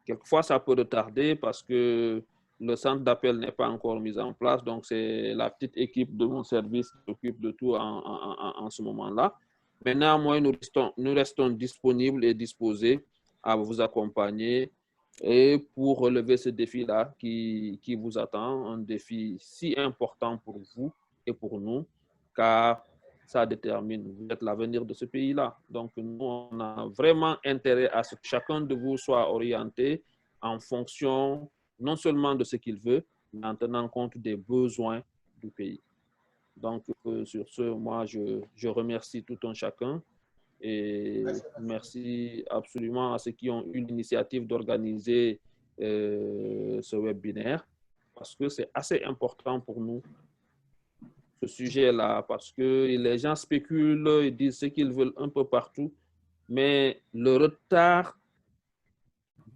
Quelquefois, ça peut retarder parce que le centre d'appel n'est pas encore mis en place. Donc, c'est la petite équipe de mon service qui s'occupe de tout en ce moment-là. Mais néanmoins, nous restons disponibles et disposés à vous accompagner et pour relever ce défi-là qui vous attend, un défi si important pour vous et pour nous, car ça détermine. Vous êtes l'avenir de ce pays-là. Donc, nous, on a vraiment intérêt à ce que chacun de vous soit orienté en fonction non seulement de ce qu'il veut, mais en tenant compte des besoins du pays. Donc, sur ce, moi, je remercie tout un chacun et merci absolument à ceux qui ont eu l'initiative d'organiser ce webinaire parce que c'est assez important pour nous, ce sujet-là, parce que les gens spéculent, ils disent ce qu'ils veulent un peu partout, mais le retard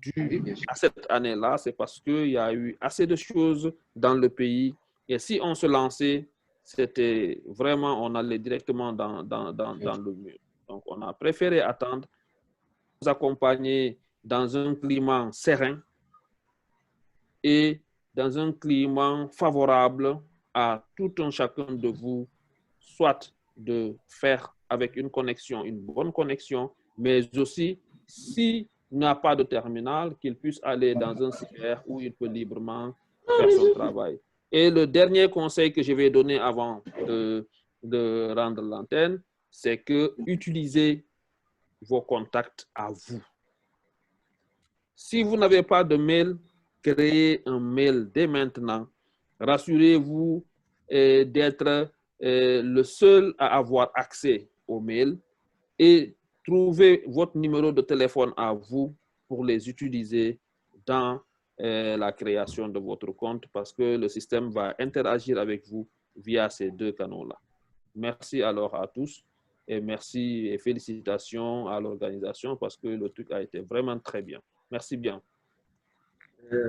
dû à cette année-là, c'est parce qu'il y a eu assez de choses dans le pays et si on se lançait, c'était vraiment, on allait directement dans le mur. Donc, on a préféré attendre, nous accompagner dans un climat serein et dans un climat favorable à tout un chacun de vous, soit de faire avec une connexion, une bonne connexion, mais aussi, s'il n'y a pas de terminal, qu'il puisse aller dans un cyber où il peut librement faire son travail. Et le dernier conseil que je vais donner avant de rendre l'antenne, c'est que utilisez vos contacts à vous. Si vous n'avez pas de mail, créez un mail dès maintenant. Rassurez-vous d'être le seul à avoir accès au mail et trouvez votre numéro de téléphone à vous pour les utiliser dans la création de votre compte parce que le système va interagir avec vous via ces deux canaux-là. Merci alors à tous et merci et félicitations à l'organisation parce que le truc a été vraiment très bien. Merci bien.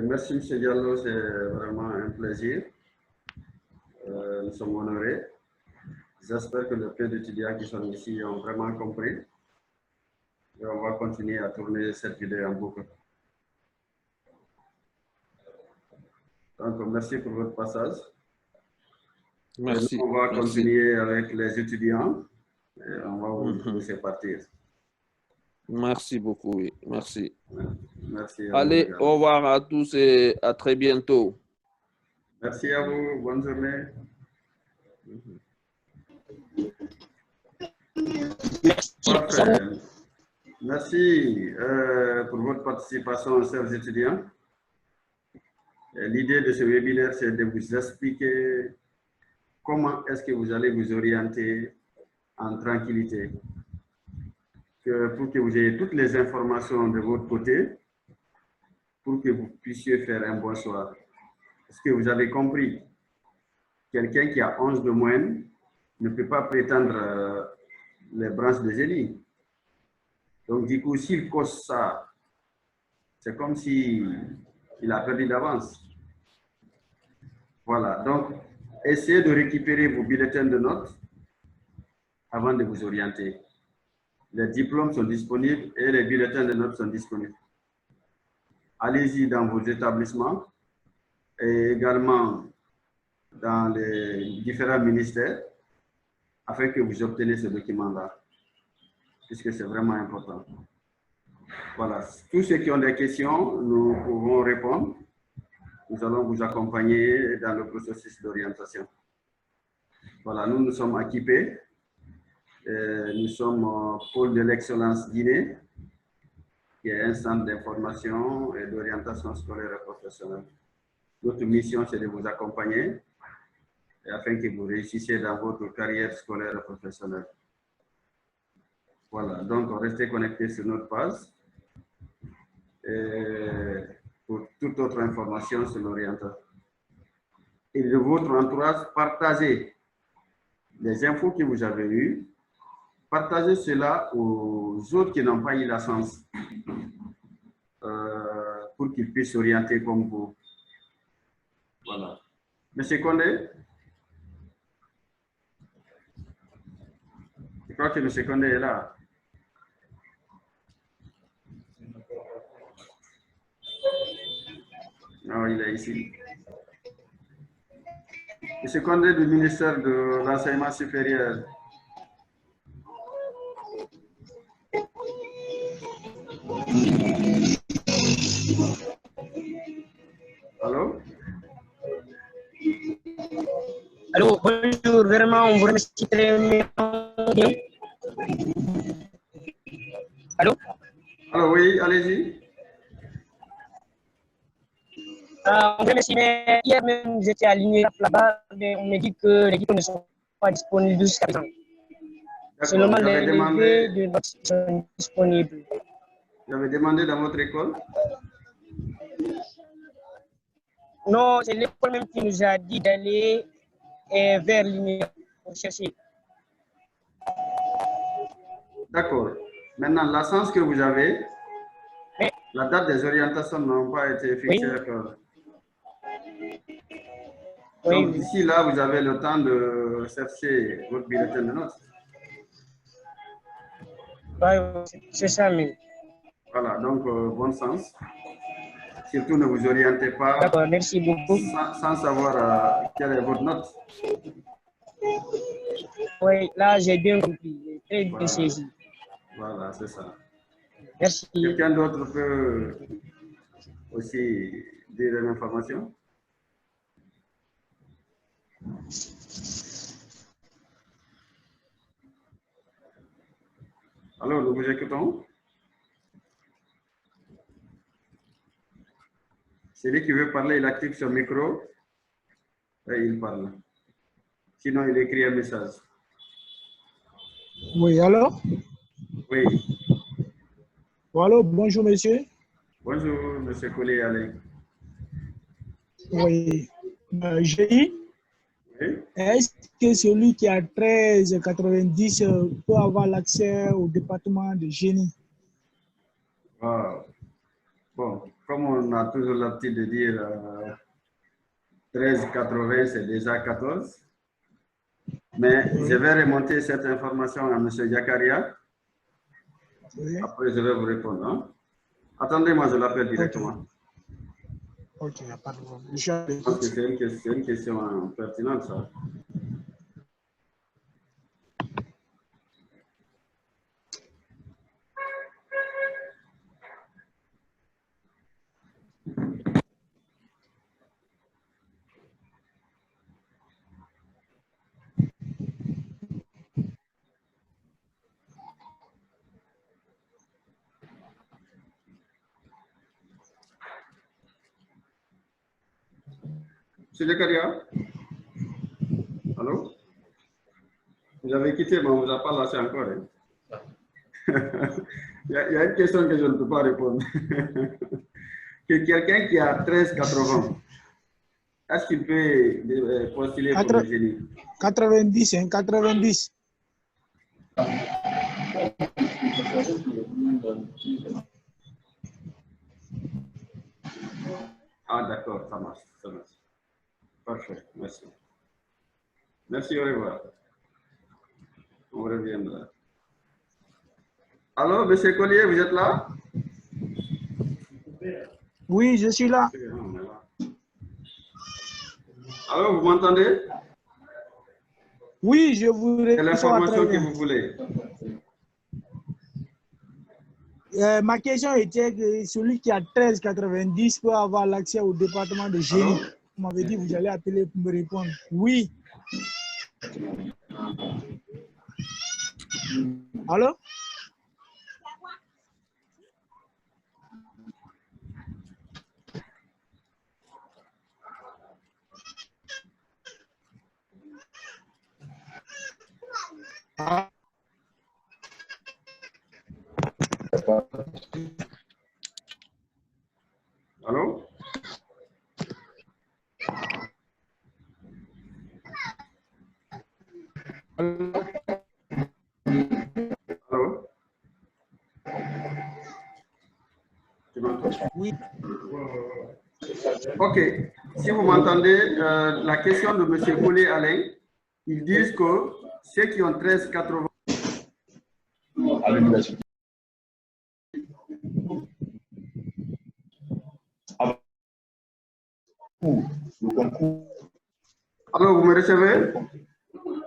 Merci M. Diallo, c'est vraiment un plaisir. Nous sommes honorés. J'espère que le peu d'étudiants qui sont ici ont vraiment compris. Et on va continuer à tourner cette vidéo en boucle. Donc, merci pour votre passage. Merci. Nous, on va continuer avec les étudiants et on va vous laisser partir. Merci beaucoup, oui. Merci. Merci. Allez, au revoir à tous et à très bientôt. Merci à vous. Bonne journée. Parfait. Merci pour votre participation, chers étudiants. L'idée de ce webinaire, c'est de vous expliquer comment est-ce que vous allez vous orienter en tranquillité. Pour que vous ayez toutes les informations de votre côté, pour que vous puissiez faire un bon choix. Est-ce que vous avez compris? Quelqu'un qui a 11 de moyenne ne peut pas prétendre les branches de génie. Donc, du coup, s'il cause ça, c'est comme s'il a perdu d'avance. Voilà. Donc, essayez de récupérer vos bulletins de notes avant de vous orienter. Les diplômes sont disponibles et les bulletins de notes sont disponibles. Allez-y dans vos établissements et également dans les différents ministères afin que vous obteniez ce document-là, puisque c'est vraiment important. Voilà. Tous ceux qui ont des questions, nous pouvons répondre. Nous allons vous accompagner dans le processus d'orientation. Voilà, nous sommes équipés. Nous sommes au pôle de l'excellence Guinée, qui est un centre d'information et d'orientation scolaire et professionnelle. Notre mission, c'est de vous accompagner afin que vous réussissiez dans votre carrière scolaire et professionnelle. Voilà, donc restez connectés sur notre page. Pour toute autre information sur l'orientation. Et de votre entourage, partagez les infos que vous avez eues, partagez cela aux autres qui n'ont pas eu la chance pour qu'ils puissent s'orienter comme vous. Voilà. Monsieur Condé? Je crois que M. Condé est là. Non, il est ici. M. Condé du ministère de l'Enseignement supérieur. Allô? Allô, bonjour. Bonjour, vraiment, on vous remercie très bien. Allô? Alors oui, allez-y. On vous remercie, mais hier même, j'étais aligné là-bas, mais on me dit que les diplômes ne sont pas disponibles jusqu'à présent. Seulement les levées de notes sont disponibles. Vous avez demandé dans votre école? Non, c'est l'école même qui nous a dit d'aller vers l'université pour chercher. D'accord. Maintenant, la chance que vous avez, Mais, la date des orientations n'ont pas été fixée encore. Oui, Donc, d'ici là, vous avez le temps de chercher votre bulletin de notes. c'est ça, mais. Voilà, donc bon sens. Surtout ne vous orientez pas D'accord, merci beaucoup. sans savoir quelle est votre note. Oui, là, j'ai bien compris. J'ai très bien saisi. Voilà, c'est ça. Merci. Quelqu'un d'autre peut aussi dire une information? Alors, nous vous écoutons. Celui qui veut parler, il active son micro et il parle. Sinon, il écrit un message. Oui, alors? Oui. Allô, bonjour monsieur. Bonjour, monsieur Collier Alain. Oui. J'ai dit, est-ce que celui qui a 13,90 peut avoir l'accès au département de génie? Wow. Bon, comme on a toujours l'habitude de dire 13,80, c'est déjà 14. Mais je vais remonter cette information à M. Yakaria. Oui. Après, je vais vous répondre. Hein? Attendez-moi, je l'appelle directement. Ok, il n'y a pas de problème. Je pense que c'est une question pertinente, ça. Monsieur Yakaria? Allô? Vous avez quitté, mais on ne vous a pas lâché encore. Hein? il y a une question que je ne peux pas répondre. Que quelqu'un qui a 13,80, est-ce qu'il peut postuler pour le génie? 90, hein, 90. Ah, d'accord, ça marche, ça marche. Parfait, merci. Merci, au revoir. On reviendra. Allô, monsieur Collier, vous êtes là? Oui, je suis là. Allô, vous m'entendez? Oui, je vous réponds. Quelle information que vous voulez? Ma question était que celui qui a 13,90 peut avoir l'accès au département de génie. Allô? Vous m'avez dit que vous allez appeler pour me répondre. Oui. Allô? Allô? Allô? Tu m'entends? Oui. Ok. Si vous m'entendez, la question de M. Collier Alain, ils disent que ceux qui ont 13,80 à l'université. Le concours. Alors, vous me recevez?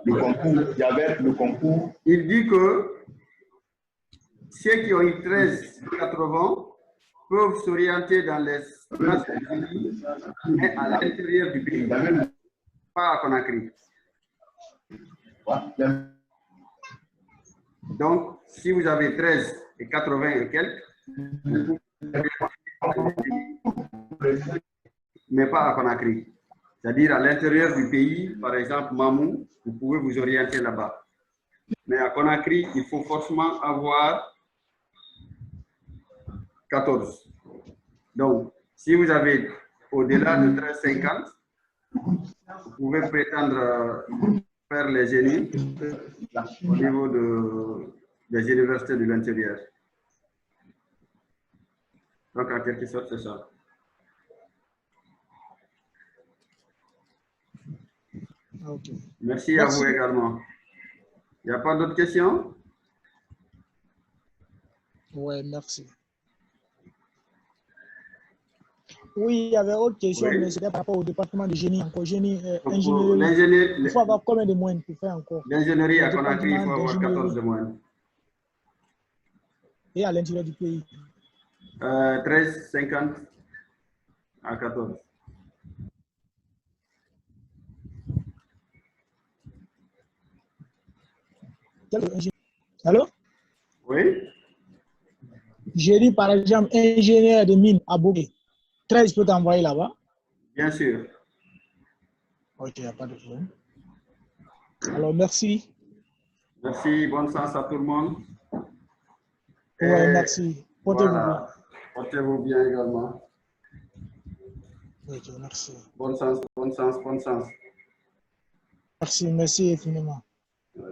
Le concours, il y avait le concours. Il dit que ceux qui ont eu 13,80 peuvent s'orienter dans les classes de génie, mais à l'intérieur du pays, pas à Conakry. Donc, si vous avez 13 et 80 et quelques, mais pas à Conakry. C'est-à-dire à l'intérieur du pays, par exemple, Mamou, vous pouvez vous orienter là-bas. Mais à Conakry, il faut forcément avoir 14. Donc, si vous avez au-delà de 13,50, vous pouvez prétendre faire les génies au niveau des universités de l'intérieur. Donc, en quelque sorte, c'est ça. Okay. Merci à vous également. Il n'y a pas d'autres questions? Oui, merci. Oui, il y avait autre question, Oui. mais c'était par rapport au département de génie. Encore génie, ingénierie. Il faut avoir combien de moyens pour faire encore? L'ingénierie à Conakry, il faut avoir 14 de moyenne. Et à l'intérieur du pays? 13,50 à 14. Allô? Oui? J'ai dit par exemple ingénieur de mine à Bougué. 13 peut t'envoyer là-bas? Bien sûr. Ok, il n'y a pas de problème. Alors, merci. Merci, bonne chance à tout le monde. Oui, merci. Portez-vous bien. Portez-vous bien également. Ok, merci. Bonne chance, bonne chance, bonne chance. Merci, merci infiniment. Ouais.